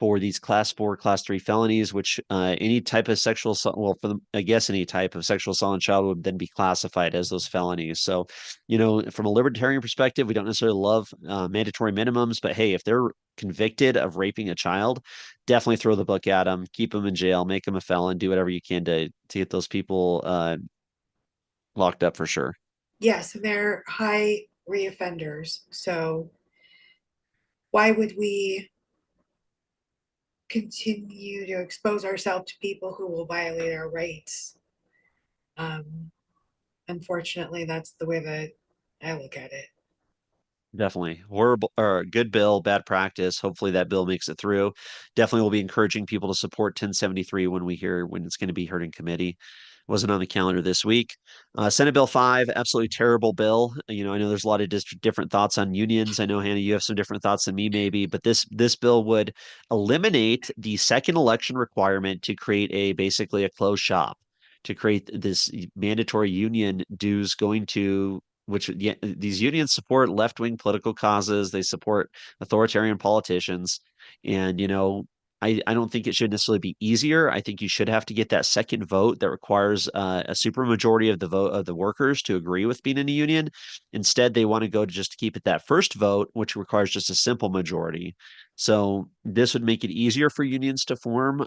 for these class 4, class 3 felonies, which any type of sexual assault, well, for the, I guess any type of sexual assault on a child would then be classified as those felonies. So, from a libertarian perspective, we don't necessarily love mandatory minimums, but hey, if they're convicted of raping a child, definitely throw the book at them, keep them in jail, make them a felon, do whatever you can to get those people locked up for sure. Yes, and they're high reoffenders. So why would we continue to expose ourselves to people who will violate our rights? Um, Unfortunately, that's the way that I look at it. Definitely. Horrible or good bill, bad practice. Hopefully that bill makes it through. Definitely will be encouraging people to support 1073 when we hear when it's going to be heard in committee. Wasn't on the calendar this week. Senate Bill 5, absolutely terrible bill. I know there's a lot of different thoughts on unions. I know, Hannah, you have some different thoughts than me, maybe, but this bill would eliminate the second election requirement to create basically a closed shop, to create this mandatory union dues going to which yeah, these unions support left-wing political causes. They support authoritarian politicians. And, I don't think it should necessarily be easier. I think you should have to get that second vote that requires a supermajority of the vote of the workers to agree with being in a union. Instead, they want to go to just keep it that first vote, which requires just a simple majority. So this would make it easier for unions to form.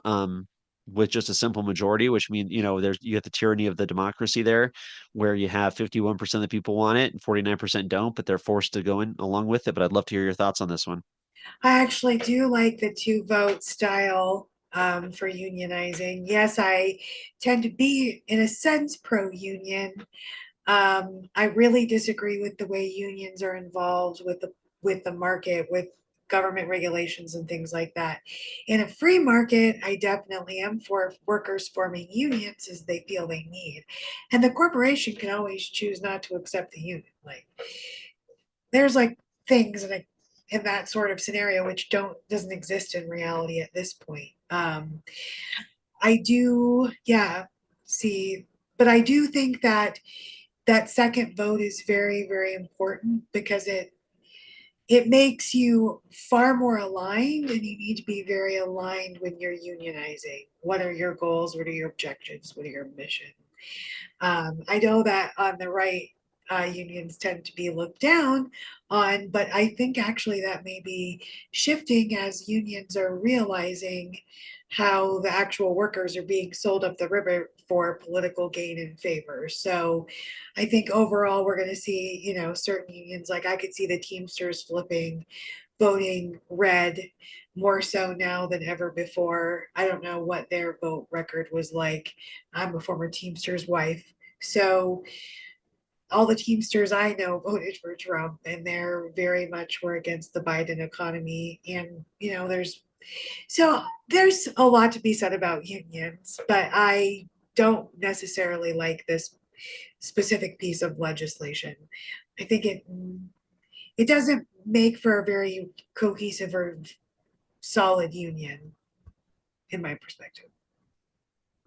With just a simple majority, which means, you get the tyranny of the democracy there, where you have 51% of the people want it and 49% don't, but they're forced to go in along with it. But I'd love to hear your thoughts on this one. I actually do like the two vote style for unionizing. Yes, I tend to be, in a sense, pro union. I really disagree with the way unions are involved with the market, with government regulations and things like that. In a free market, I definitely am for workers forming unions as they feel they need. And the corporation can always choose not to accept the union. Like there's like things in that sort of scenario which don't doesn't exist in reality at this point. I do, yeah, see, but I do think that that second vote is very, very important because it makes you far more aligned, and you need to be very aligned when you're unionizing. What are your goals? What are your objectives? What are your mission? I know that on the right, unions tend to be looked down on, but I think actually that may be shifting as unions are realizing how the actual workers are being sold up the river for political gain and favor. So I think overall we're going to see, certain unions, like I could see the Teamsters flipping, voting red more so now than ever before. I don't know what their vote record was like. I'm a former Teamsters wife. So all the Teamsters I know voted for Trump, and they're very much were against the Biden economy. And, there's a lot to be said about unions, but I don't necessarily like this specific piece of legislation. I think it doesn't make for a very cohesive or solid union in my perspective.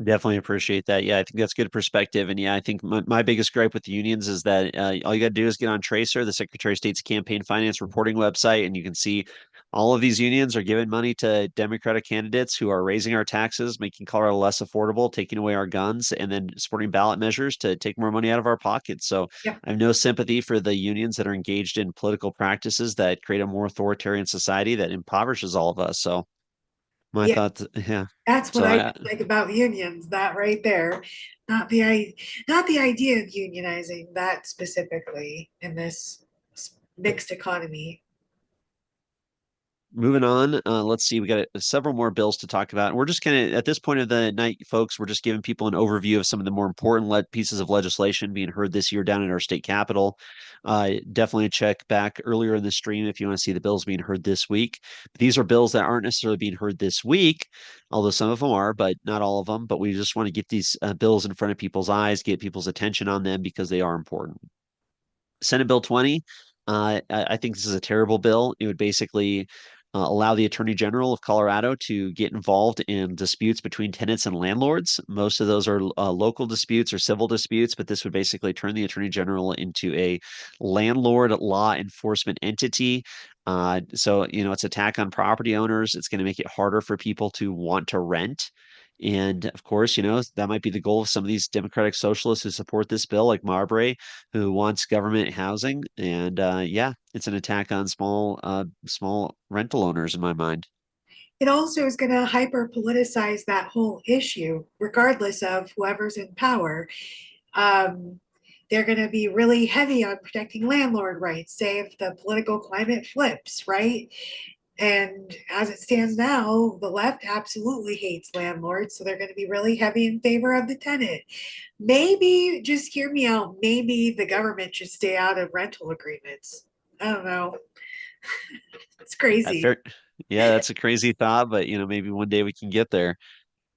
Definitely appreciate that. Yeah, I think that's good perspective. And yeah, I think my biggest gripe with the unions is that all you got to do is get on Tracer, the Secretary of State's campaign finance reporting website, and you can see all of these unions are giving money to Democratic candidates who are raising our taxes, making Colorado less affordable, taking away our guns, and then supporting ballot measures to take more money out of our pockets. So Yeah, I have no sympathy for the unions that are engaged in political practices that create a more authoritarian society that impoverishes all of us. So my yeah, thoughts, yeah. that's what So I I, like about unions. That right there, not not the idea of unionizing that specifically in this mixed economy. moving on, let's see. We got several more bills to talk about. And we're just kind of at this point of the night, folks. We're just giving people an overview of some of the more important pieces of legislation being heard this year down in our state capitol. Definitely check back earlier in the stream if you want to see the bills being heard this week. These are bills that aren't necessarily being heard this week, although some of them are, but not all of them. But we just want to get these bills in front of people's eyes, get people's attention on them because they are important. Senate Bill 20. I think this is a terrible bill. It would basically allow the Attorney General of Colorado to get involved in disputes between tenants and landlords. Most of those are local disputes or civil disputes, but this would basically turn the Attorney General into a landlord law enforcement entity. So, it's attack on property owners. It's going to make it harder for people to want to rent. And of course, that might be the goal of some of these Democratic socialists who support this bill, like Marbury, who wants government housing. And yeah, it's an attack on small rental owners in my mind. It also is going to hyper politicize that whole issue, regardless of whoever's in power. Um, they're going to be really heavy on protecting landlord rights, say if the political climate flips, right? And as it stands now, the left absolutely hates landlords, so they're going to be really heavy in favor of the tenant. Maybe, just hear me out, maybe the government should stay out of rental agreements. I don't know. It's That crazy. fair, yeah, that's a crazy thought, but maybe one day we can get there.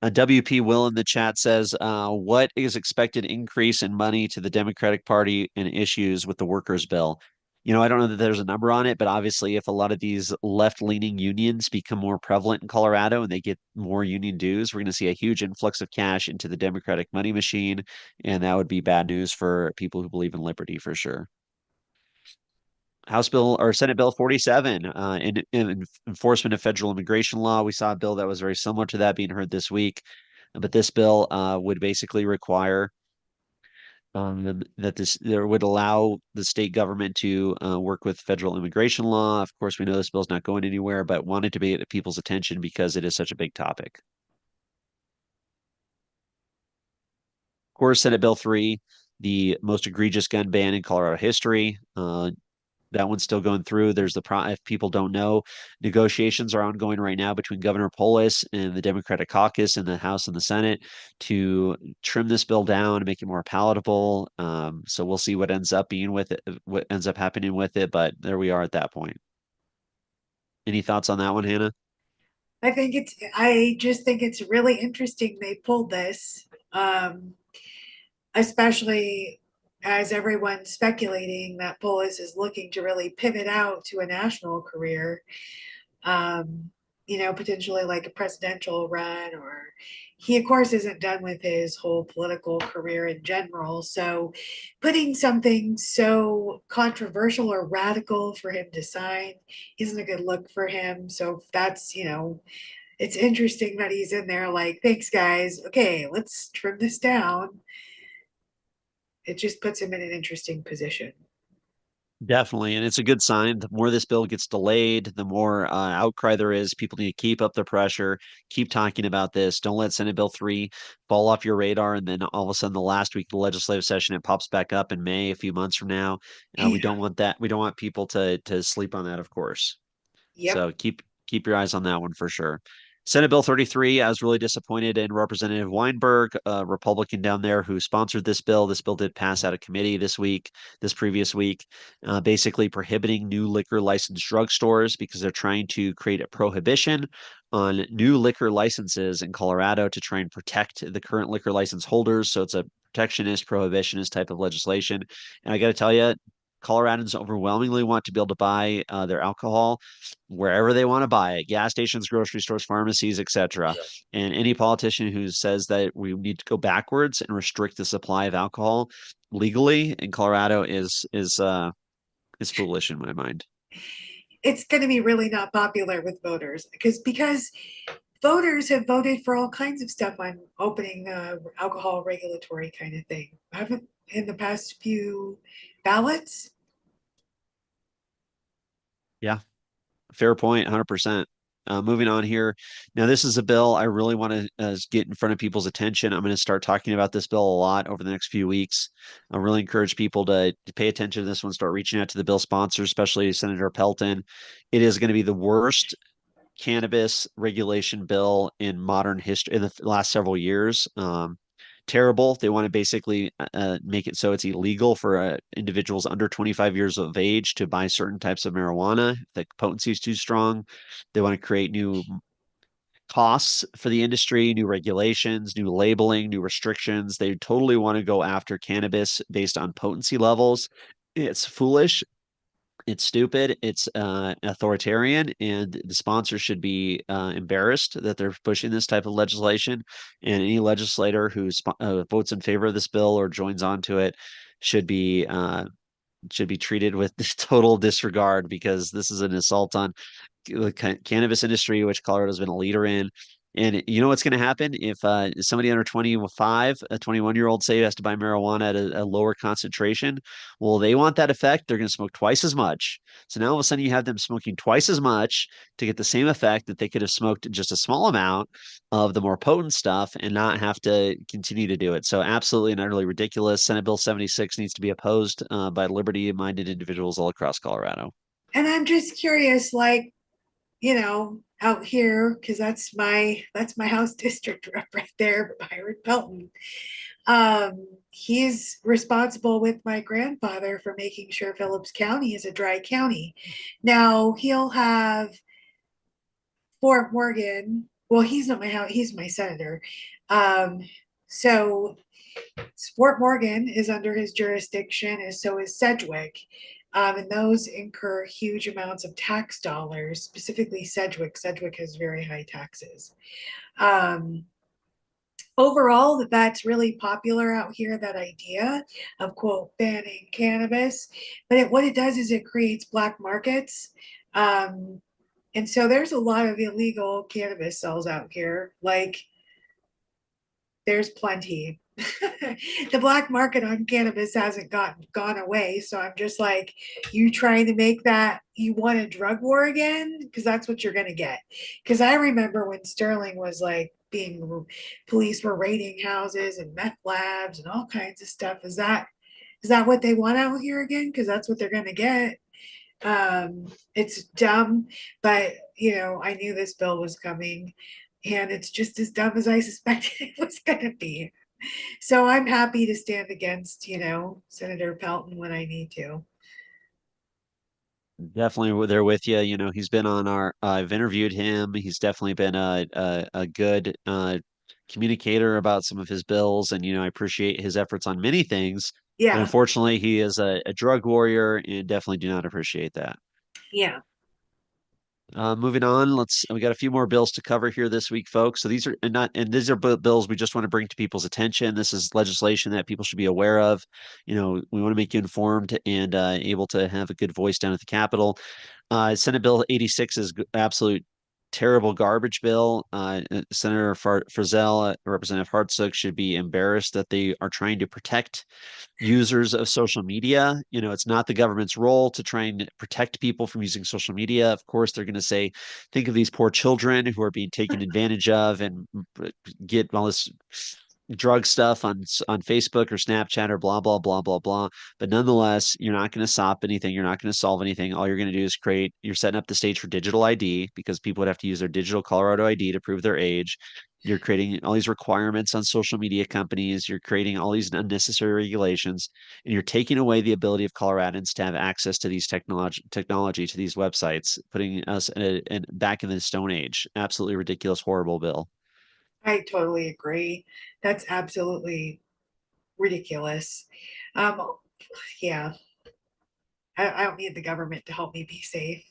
WP Will in the chat says, what is expected increase in money to the Democratic Party and issues with the workers' bill? I don't know that there's a number on it, but obviously, if a lot of these left-leaning unions become more prevalent in Colorado and they get more union dues, we're going to see a huge influx of cash into the Democratic money machine, and that would be bad news for people who believe in liberty for sure. House Bill or Senate Bill 47, in enforcement of federal immigration law. We saw a bill that was very similar to that being heard this week, but this bill would basically require that this there would allow the state government to work with federal immigration law. Of course, we know this bill's not going anywhere, but wanted to be at people's attention because it is such a big topic. Of course, Senate Bill 3, the most egregious gun ban in Colorado history. That one's still going through. If people don't know, negotiations are ongoing right now between Governor Polis and the Democratic caucus in the House and the Senate to trim this bill down and make it more palatable. So we'll see what ends up being with it, what ends up happening with it. But there we are at that point. Any thoughts on that one, Hannah? I just think it's really interesting they pulled this, especially as everyone's speculating that Polis is looking to really pivot out to a national career, um, potentially like a presidential run, or he, of course, isn't done with his whole political career in general. So putting something so controversial or radical for him to sign isn't a good look for him. So that's, it's interesting that he's in there like, thanks, guys. Okay, let's trim this down. It just puts him in an interesting position. Definitely. And it's a good sign. The more this bill gets delayed, the more outcry there is. People need to keep up the pressure, keep talking about this. Don't let Senate Bill 3 fall off your radar. And then all of a sudden, the last week of the legislative session, it pops back up in May, a few months from now. We Yeah. don't want that. We don't want people to sleep on that, of course. Yep. So keep your eyes on that one for sure. Senate Bill 33, I was really disappointed in Representative Weinberg, a Republican down there who sponsored this bill. This bill did pass out of committee this previous week, basically prohibiting new liquor licensed drugstores because they're trying to create a prohibition on new liquor licenses in Colorado to try and protect the current liquor license holders. So it's a protectionist, prohibitionist type of legislation. And I got to tell you, Coloradans overwhelmingly want to be able to buy their alcohol wherever they want to buy it, gas stations, grocery stores, pharmacies, etc. And any politician who says that we need to go backwards and restrict the supply of alcohol legally in Colorado is foolish in my mind. It's going to be really not popular with voters because voters have voted for all kinds of stuff on opening alcohol regulatory kind of thing. I haven't in the past few ballots. Yeah, fair point, 100%. Moving on here. Now, this is a bill I really want to get in front of people's attention. I'm going to start talking about this bill a lot over the next few weeks. I really encourage people to pay attention to this one, start reaching out to the bill sponsors, especially Senator Pelton. It is going to be the worst cannabis regulation bill in modern history in the last several years. Terrible. They want to basically make it so it's illegal for individuals under 25 years of age to buy certain types of marijuana. The potency is too strong. They want to create new costs for the industry, new regulations, new labeling, new restrictions. They totally want to go after cannabis based on potency levels. It's foolish. It's stupid. It's authoritarian, and the sponsors should be embarrassed that they're pushing this type of legislation. And any legislator who votes in favor of this bill or joins onto it should be should be treated with total disregard because this is an assault on the cannabis industry, which Colorado's been a leader in. And you know what's going to happen if somebody under 25, a 21-year-old, say, has to buy marijuana at a lower concentration? Well, they want that effect. They're going to smoke twice as much. So now all of a sudden you have them smoking twice as much to get the same effect that they could have smoked just a small amount of the more potent stuff and not have to continue to do it. So absolutely and utterly ridiculous. Senate Bill 76 needs to be opposed by liberty-minded individuals all across Colorado. And I'm just curious, like, out here, because that's my house district rep right there, Byron Pelton. He's responsible with my grandfather for making sure Phillips County is a dry county. Now he'll have Fort Morgan. Well, he's not my house, he's my senator. Um, so Fort Morgan is under his jurisdiction, and so is Sedgwick. And those incur huge amounts of tax dollars, specifically Sedgwick. Sedgwick has very high taxes. Um, Overall, that's really popular out here, that idea of quote banning cannabis. But what it does is it creates black markets. Um, and so there's a lot of illegal cannabis sales out here. Like there's plenty. The black market on cannabis hasn't gone away. So I'm just like, you trying to make that you want a drug war again? Because that's what you're gonna get. Because I remember when Sterling was like being police were raiding houses and meth labs and all kinds of stuff. Is that what they want out here again? Because that's what they're gonna get. It's dumb, but I knew this bill was coming, and it's just as dumb as I suspected it was gonna be. So I'm happy to stand against, Senator Pelton when I need to. Definitely there with you. You know, he's been on our, I've interviewed him. He's definitely been a good communicator about some of his bills. And, I appreciate his efforts on many things. But Yeah, unfortunately, he is a drug warrior and definitely do not appreciate that. yeah, Moving on, we got a few more bills to cover here this week, folks. So these are these are bills we just want to bring to people's attention. This is legislation that people should be aware of. We want to make you informed and able to have a good voice down at the Capitol. Senate Bill 86 is absolute terrible garbage bill. Senator Frizzell, Representative Hartsook should be embarrassed that they are trying to protect users of social media. It's not the government's role to try and protect people from using social media. Of course, they're going to say, think of these poor children who are being taken advantage of and get all this drug stuff on Facebook or Snapchat or blah blah blah blah blah. But nonetheless, you're not going to stop anything. You're not going to solve anything. All you're going to do is you're setting up the stage for digital ID because people would have to use their digital Colorado ID to prove their age. You're creating all these requirements on social media companies. You're creating all these unnecessary regulations, and you're taking away the ability of Coloradans to have access to these technology to these websites, putting us back in the Stone Age. Absolutely ridiculous, horrible bill. I totally agree. That's absolutely ridiculous. Um, yeah, I don't need the government to help me be safe.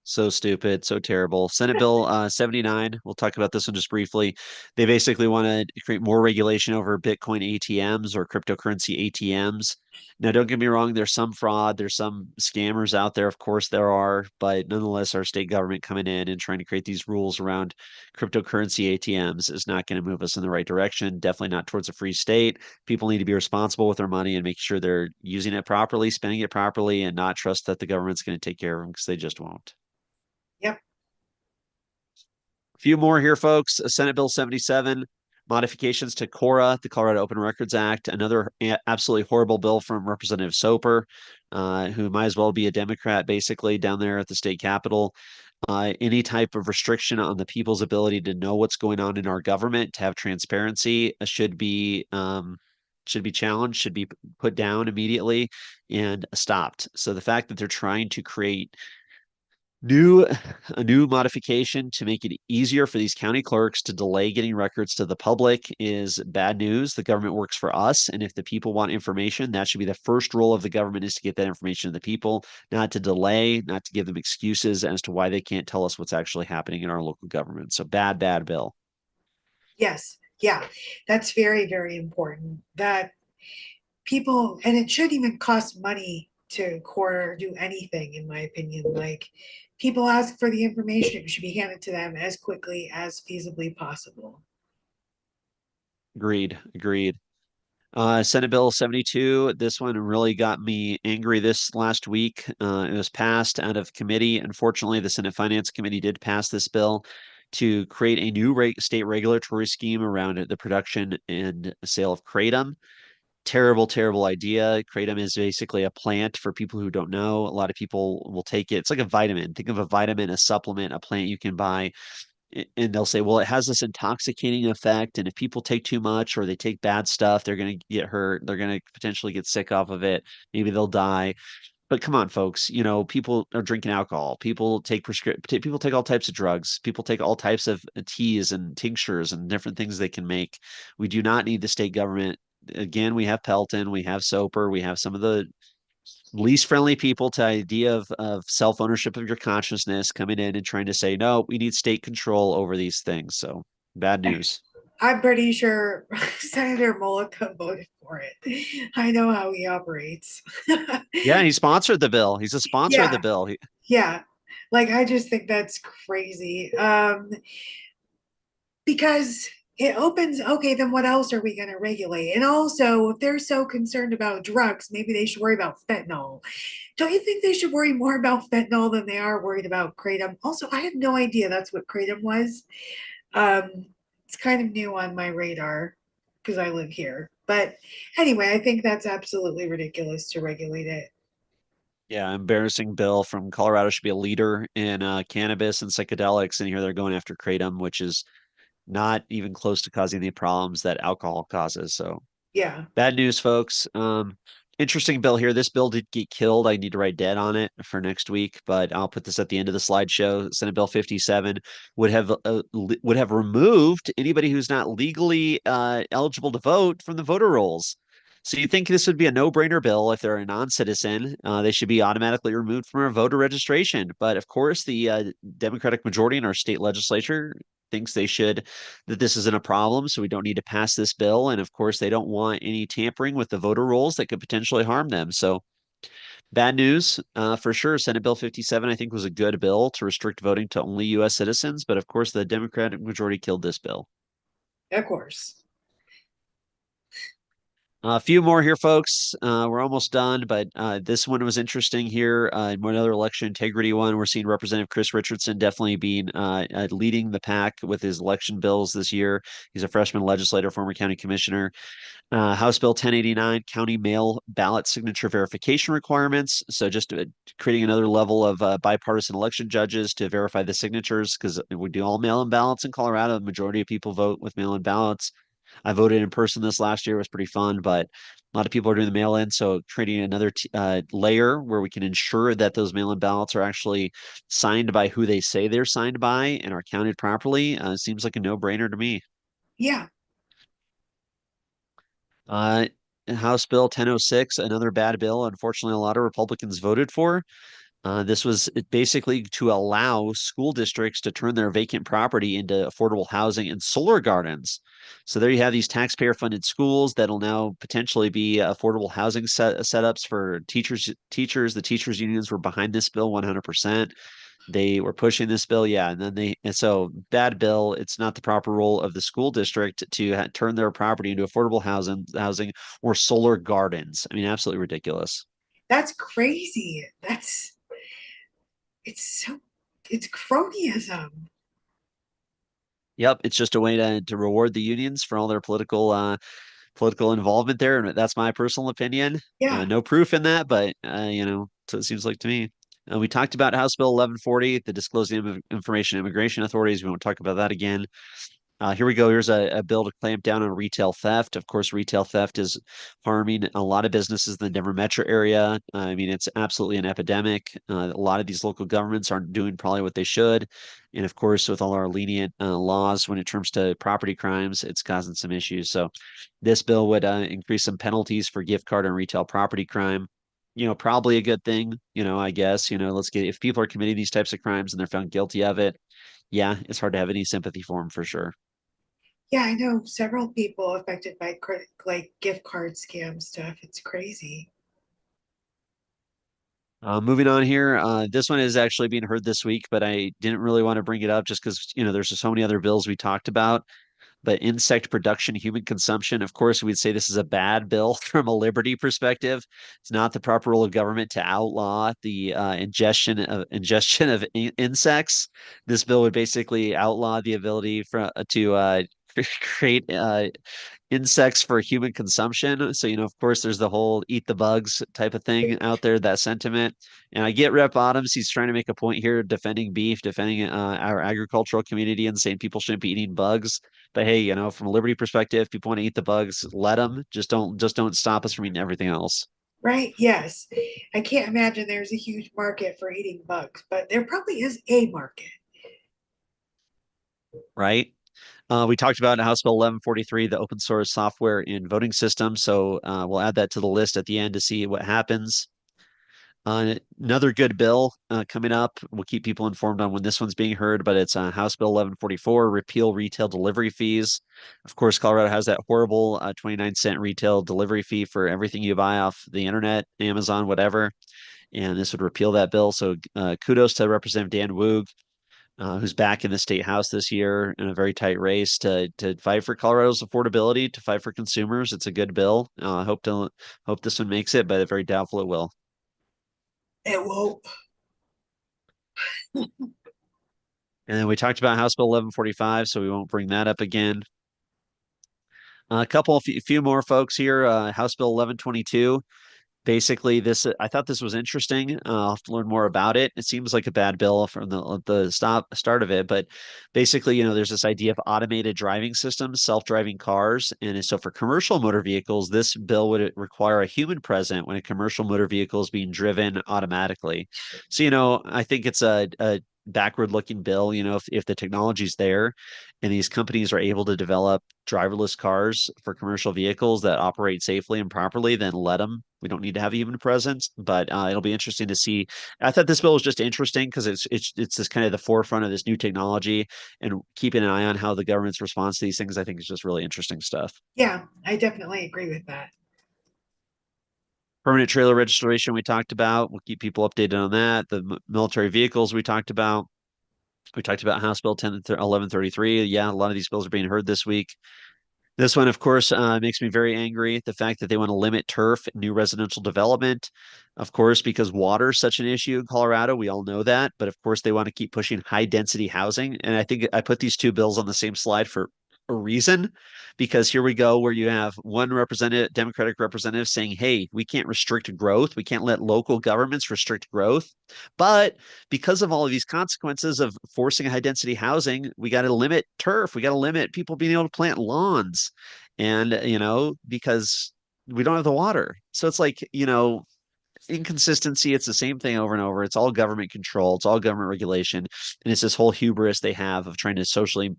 So stupid, so terrible. Senate Bill 79, we'll talk about this one just briefly. They basically want to create more regulation over Bitcoin ATMs or cryptocurrency ATMs. Now, don't get me wrong, there's some fraud, there's some scammers out there, of course there are, but nonetheless, our state government coming in and trying to create these rules around cryptocurrency ATMs is not going to move us in the right direction. Definitely not towards a free state. People need to be responsible with their money and make sure they're using it properly, spending it properly, and not trust that the government's going to take care of them because they just won't. Yep. A few more here, folks. Senate Bill 77, modifications to CORA, the Colorado Open Records Act, another absolutely horrible bill from Representative Soper, who might as well be a Democrat, basically, down there at the state capitol. Any type of restriction on the people's ability to know what's going on in our government, to have transparency, should be challenged, should be put down immediately and stopped. So the fact that they're trying to create New a new modification to make it easier for these county clerks to delay getting records to the public is bad news. The government works for us, and if the people want information, that should be the first role of the government is to get that information to the people, not to delay, not to give them excuses as to why they can't tell us what's actually happening in our local government. So bad bill. Yes, yeah, that's very, very important. That people, and it shouldn't even cost money to court or do anything, in my opinion. Like, people ask for the information, it should be handed to them as quickly as feasibly possible. Agreed. Senate Bill 72. This one really got me angry this last week. It was passed out of committee. Unfortunately, the Senate Finance Committee did pass this bill to create a new state regulatory scheme around the production and sale of kratom. Terrible idea. Kratom is basically a plant for people who don't know. A lot of people will take it. It's like a vitamin. Think of a vitamin, a supplement, a plant you can buy and they'll say, well, it has this intoxicating effect. And if people take too much or they take bad stuff, they're going to get hurt. They're going to potentially get sick off of it. Maybe they'll die. But come on, folks, people are drinking alcohol. People take all types of drugs. People take all types of teas and tinctures and different things they can make. We do not need the state government. Again, we have Pelton, we have Soper, we have some of the least friendly people to the idea of self ownership of your consciousness coming in and trying to say, no, we need state control over these things. So bad news. I'm pretty sure Senator Mullica voted for it. I know how he operates. Yeah, he sponsored the bill. He's a sponsor of the Yeah, bill. yeah. Like, I just think that's crazy. Because it opens, okay, then what else are we going to regulate? And also, if they're so concerned about drugs, maybe they should worry about fentanyl. Don't you think they should worry more about fentanyl than they are worried about kratom? Also, I had no idea that's what kratom was. Um, it's kind of new on my radar because I live here. But anyway, I think that's absolutely ridiculous to regulate it. Yeah, embarrassing bill from Colorado should be a leader in cannabis and psychedelics. And here they're going after kratom, which is not even close to causing the problems that alcohol causes. So Yeah, bad news, folks. Interesting bill here. This bill did get killed. I need to write dead on it for next week, but I'll put this at the end of the slideshow. Senate Bill 57 would have removed anybody who's not legally eligible to vote from the voter rolls. So you think this would be a no-brainer bill if they're a non-citizen? They should be automatically removed from our voter registration. But of course, the Democratic majority in our state legislature thinks that this isn't a problem, so we don't need to pass this bill. And of course, they don't want any tampering with the voter rolls that could potentially harm them. So bad news for sure. Senate Bill 57, I think, was a good bill to restrict voting to only U.S. citizens. But of course, the Democratic majority killed this bill. of course. A few more here, folks. We're almost done, but this one was interesting here. Another election integrity one. We're seeing Representative Chris Richardson definitely being leading the pack with his election bills this year. He's a freshman legislator, former county commissioner. House Bill 1089, county mail ballot signature verification requirements. So just creating another level of bipartisan election judges to verify the signatures because we do all mail-in ballots in Colorado. The majority of people vote with mail-in ballots. I voted in person this last year. It was pretty fun, but a lot of people are doing the mail in. So creating another layer where we can ensure that those mail in ballots are actually signed by who they say they're signed by and are counted properly seems like a no brainer to me. Yeah, Uh, House Bill 1006, another bad bill. Unfortunately, a lot of Republicans voted for. This was basically to allow school districts to turn their vacant property into affordable housing and solar gardens. So there you have these taxpayer funded schools that'll now potentially be affordable housing setups for teachers. The teachers unions were behind this bill 100%. They were pushing this bill, yeah, and so bad bill. It's not the proper role of the school district to turn their property into affordable housing or solar gardens. I mean, absolutely ridiculous. that's crazy. It's so, it's cronyism. Yep, it's just a way to reward the unions for all their political involvement there, and that's my personal opinion. Yeah. No proof in that, but so it seems like to me. We talked about House Bill 1140, the disclosing of information immigration authorities. We won't talk about that again. Here we go. Here's a bill to clamp down on retail theft. Of course, retail theft is harming a lot of businesses in the Denver metro area. I mean, it's absolutely an epidemic. A lot of these local governments aren't doing probably what they should. And of course, with all our lenient laws when it comes to property crimes, it's causing some issues. So this bill would increase some penalties for gift card and retail property crime. Probably a good thing, I guess, let's get if people are committing these types of crimes and they're found guilty of it, yeah, it's hard to have any sympathy for them for sure. Yeah, I know several people affected by like gift card scam stuff. It's crazy. Moving on here, this one is actually being heard this week, but I didn't really want to bring it up just because, there's so many other bills we talked about. But insect production, human consumption, of course, we'd say this is a bad bill from a liberty perspective. It's not the proper role of government to outlaw the ingestion of insects. This bill would basically outlaw the ability for to create insects for human consumption. So, of course, there's the whole eat the bugs type of thing out there, that sentiment. And I get Rep Bottoms. He's trying to make a point here, defending beef, defending our agricultural community and saying people shouldn't be eating bugs. But hey, from a liberty perspective, people want to eat the bugs, let them. Just don't stop us from eating everything else, Right? Yes. I can't imagine there's a huge market for eating bugs, but there probably is a market. right? We talked about House Bill 1143, the open source software in voting system. So we'll add that to the list at the end to see what happens. Another good bill coming up. We'll keep people informed on when this one's being heard, but it's House Bill 1144, repeal retail delivery fees. Of course, Colorado has that horrible 29-cent retail delivery fee for everything you buy off the internet, Amazon, whatever. And this would repeal that bill. So kudos to Representative Dan Woog, who's back in the state house this year in a very tight race to fight for Colorado's affordability, to fight for consumers. It's a good bill. I hope this one makes it, but very doubtful it will. It won't. And then we talked about House Bill 1145, so we won't bring that up again. A few more folks here. House Bill 1122. Basically, this I thought this was interesting. I'll have to learn more about it. It seems like a bad bill from the start of it, but basically, there's this idea of automated driving systems, self-driving cars, and so for commercial motor vehicles, this bill would require a human present when a commercial motor vehicle is being driven automatically. So, I think it's a backward-looking bill. If the technology's there, and these companies are able to develop driverless cars for commercial vehicles that operate safely and properly, then let them. We don't need to have a human presence, but it'll be interesting to see. I thought this bill was just interesting because it's this kind of the forefront of this new technology, and keeping an eye on how the government's response to these things, I think, is just really interesting stuff. Yeah, I definitely agree with that. Permanent trailer registration we talked about. We'll keep people updated on that. The military vehicles we talked about. We talked about House Bill 1133. Yeah, a lot of these bills are being heard this week. This one, of course, makes me very angry. The fact that they want to limit turf, new residential development, of course, because water is such an issue in Colorado. We all know that. But of course, they want to keep pushing high density housing. And I think I put these two bills on the same slide for a reason, because here we go, where you have one representative, Democratic representative, saying, hey, we can't restrict growth. We can't let local governments restrict growth. But because of all of these consequences of forcing high density housing, we got to limit turf. We got to limit people being able to plant lawns. And, because we don't have the water. So it's like, inconsistency. It's the same thing over and over. It's all government control. It's all government regulation. And it's this whole hubris they have of trying to socially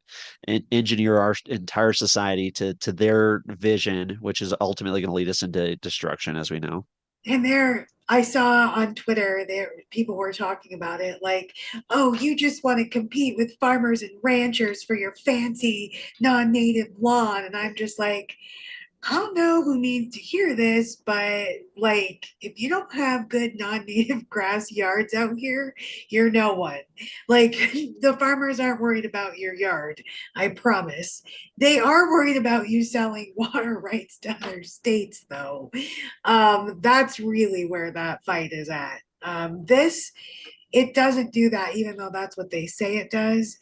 engineer our entire society to their vision, which is ultimately going to lead us into destruction, as we know. And there, I saw on Twitter there people were talking about it like, oh, you just want to compete with farmers and ranchers for your fancy non-native lawn. And I'm just like, I don't know who needs to hear this, but like, if you don't have good non-native grass yards out here, you're no one. Like, the farmers aren't worried about your yard, I promise. They are worried about you selling water rights to other states, though. That's really where that fight is at. This it doesn't do that, even though that's what they say it does.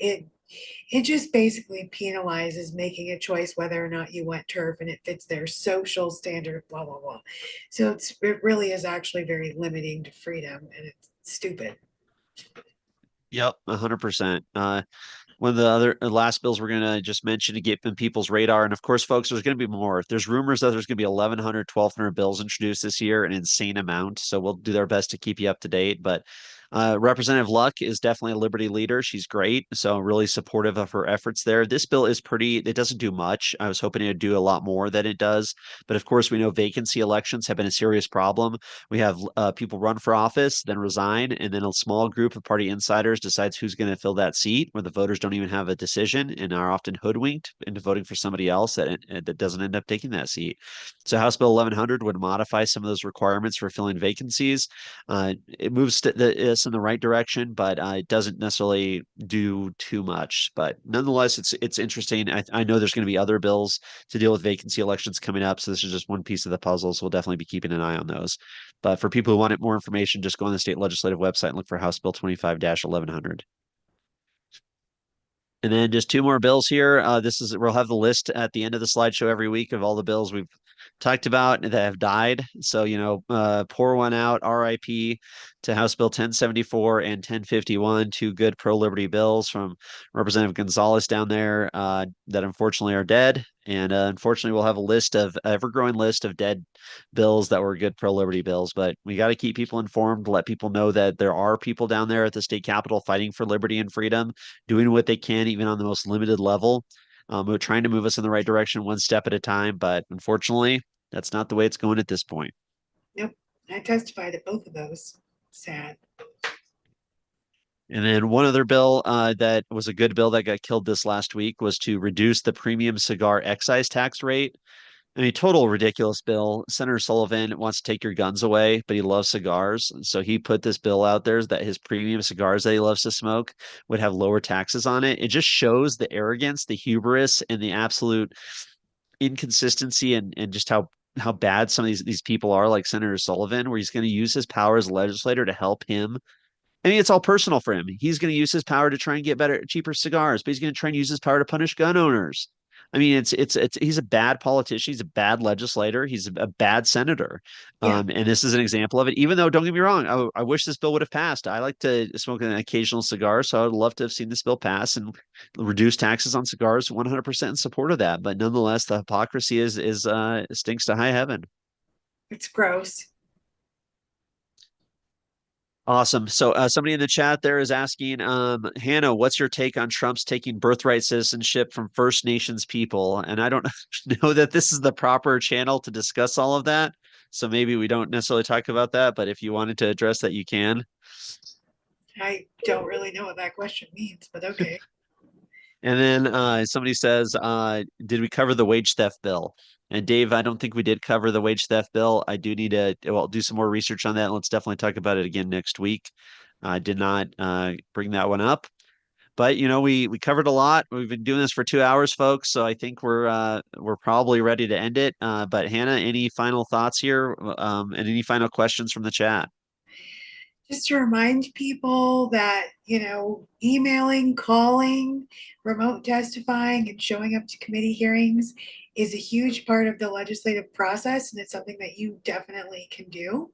It just basically penalizes making a choice whether or not you want turf and it fits their social standard, blah blah blah. So it really is actually very limiting to freedom, and it's stupid. Yep, 100%. one of the other last bills we're going to just mention to get in people's radar. And of course, folks, there's going to be more. There's rumors that there's going to be 1,100, 1,200 bills introduced this year, an insane amount. So we'll do our best to keep you up to date. But Representative Luck is definitely a Liberty leader. She's great. So really supportive of her efforts there. This bill is pretty, it doesn't do much. I was hoping it would do a lot more than it does. But of course, we know vacancy elections have been a serious problem. We have people run for office, then resign, and then a small group of party insiders decides who's going to fill that seat, where the voters don't even have a decision and are often hoodwinked into voting for somebody else that doesn't end up taking that seat. So House Bill 1100 would modify some of those requirements for filling vacancies. It moves us in the right direction, but it doesn't necessarily do too much. But nonetheless, it's interesting. I know there's going to be other bills to deal with vacancy elections coming up, so this is just one piece of the puzzle. So we'll definitely be keeping an eye on those. But for people who wanted more information, just go on the state legislative website and look for House Bill 25-1100. And then just two more bills here. We'll have the list at the end of the slideshow every week of all the bills we've talked about that have died. So, pour one out, RIP to House Bill 1074 and 1051, two good pro liberty bills from Representative Gonzalez down there that unfortunately are dead. And unfortunately, we'll have ever growing list of dead bills that were good pro liberty bills. But we got to keep people informed, let people know that there are people down there at the state capitol fighting for liberty and freedom, doing what they can, even on the most limited level. We're trying to move us in the right direction one step at a time. But unfortunately, that's not the way it's going at this point. Nope. I testified at both of those. Sad. And then one other bill that was a good bill that got killed this last week was to reduce the premium cigar excise tax rate. I mean, total ridiculous bill. Senator Sullivan wants to take your guns away, but he loves cigars. So he put this bill out there that his premium cigars that he loves to smoke would have lower taxes on it. It just shows the arrogance, the hubris, and the absolute inconsistency and just how bad some of these people are, like Senator Sullivan, where he's going to use his power as a legislator to help him. I mean, it's all personal for him. He's going to use his power to try and get cheaper cigars, but he's going to try and use his power to punish gun owners. I mean, he's a bad politician. He's a bad legislator. He's a bad senator. Yeah, And this is an example of it. Even though, don't get me wrong, I wish this bill would have passed. I like to smoke an occasional cigar, so I would love to have seen this bill pass and reduce taxes on cigars. 100% in support of that. But nonetheless, the hypocrisy is stinks to high heaven. it's gross. Awesome. So somebody in the chat there is asking, Hannah, what's your take on Trump's taking birthright citizenship from First Nations people? And I don't know that this is the proper channel to discuss all of that. So maybe we don't necessarily talk about that, but if you wanted to address that, you can. I don't really know what that question means, but okay. And then somebody says, did we cover the wage theft bill? And Dave, I don't think we did cover the wage theft bill. I do need to do some more research on that. Let's definitely talk about it again next week. I did not bring that one up, but we covered a lot. We've been doing this for 2 hours, folks. So I think we're probably ready to end it. But Hannah, any final thoughts here, and any final questions from the chat? Just to remind people that, emailing, calling, remote testifying, and showing up to committee hearings is a huge part of the legislative process. And it's something that you definitely can do.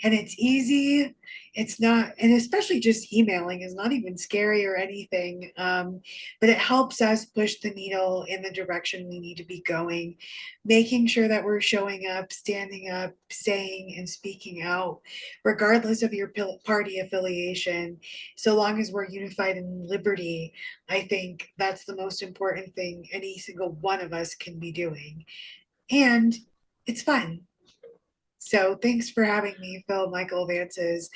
And it's easy. It's not, and especially just emailing is not even scary or anything. But it helps us push the needle in the direction we need to be going, making sure that we're showing up, standing up, saying and speaking out, regardless of your party affiliation. So long as we're unified in liberty, I think that's the most important thing any single one of us can be doing. And it's fun. So thanks for having me fill Michael Vance's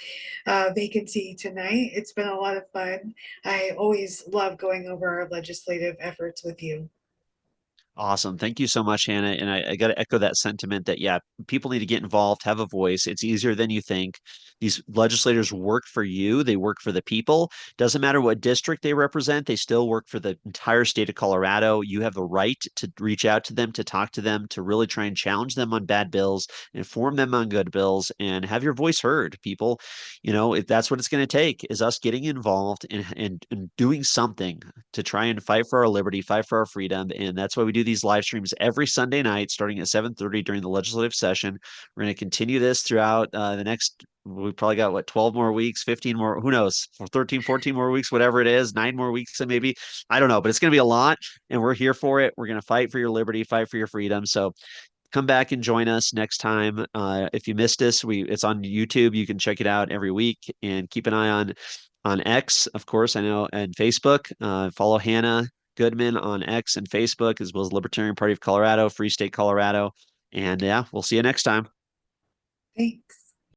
vacancy tonight. It's been a lot of fun. I always love going over our legislative efforts with you. Awesome. Thank you so much, Hannah. And I got to echo that sentiment that, yeah, people need to get involved, have a voice. It's easier than you think. These legislators work for you, they work for the people. Doesn't matter what district they represent, they still work for the entire state of Colorado. You have the right to reach out to them, to talk to them, to really try and challenge them on bad bills, inform them on good bills, and have your voice heard, people. If that's what it's going to take, is us getting involved and doing something to try and fight for our liberty, fight for our freedom. And that's why we do these live streams every Sunday night, starting at 7:30 during the legislative session. We're going to continue this throughout the next we probably got what, 12 more weeks, 15 more, who knows, 13, 14 more weeks, whatever it is, 9 more weeks, and maybe, I don't know, but it's going to be a lot, and we're here for it. We're going to fight for your liberty, fight for your freedom. So come back and join us next time. If you missed us, it's on YouTube. You can check it out every week, and keep an eye on X, of course, I know, and Facebook. Follow Hannah Goodman on X and Facebook, as well as Libertarian Party of Colorado, Free State Colorado. And yeah, we'll see you next time. Thanks.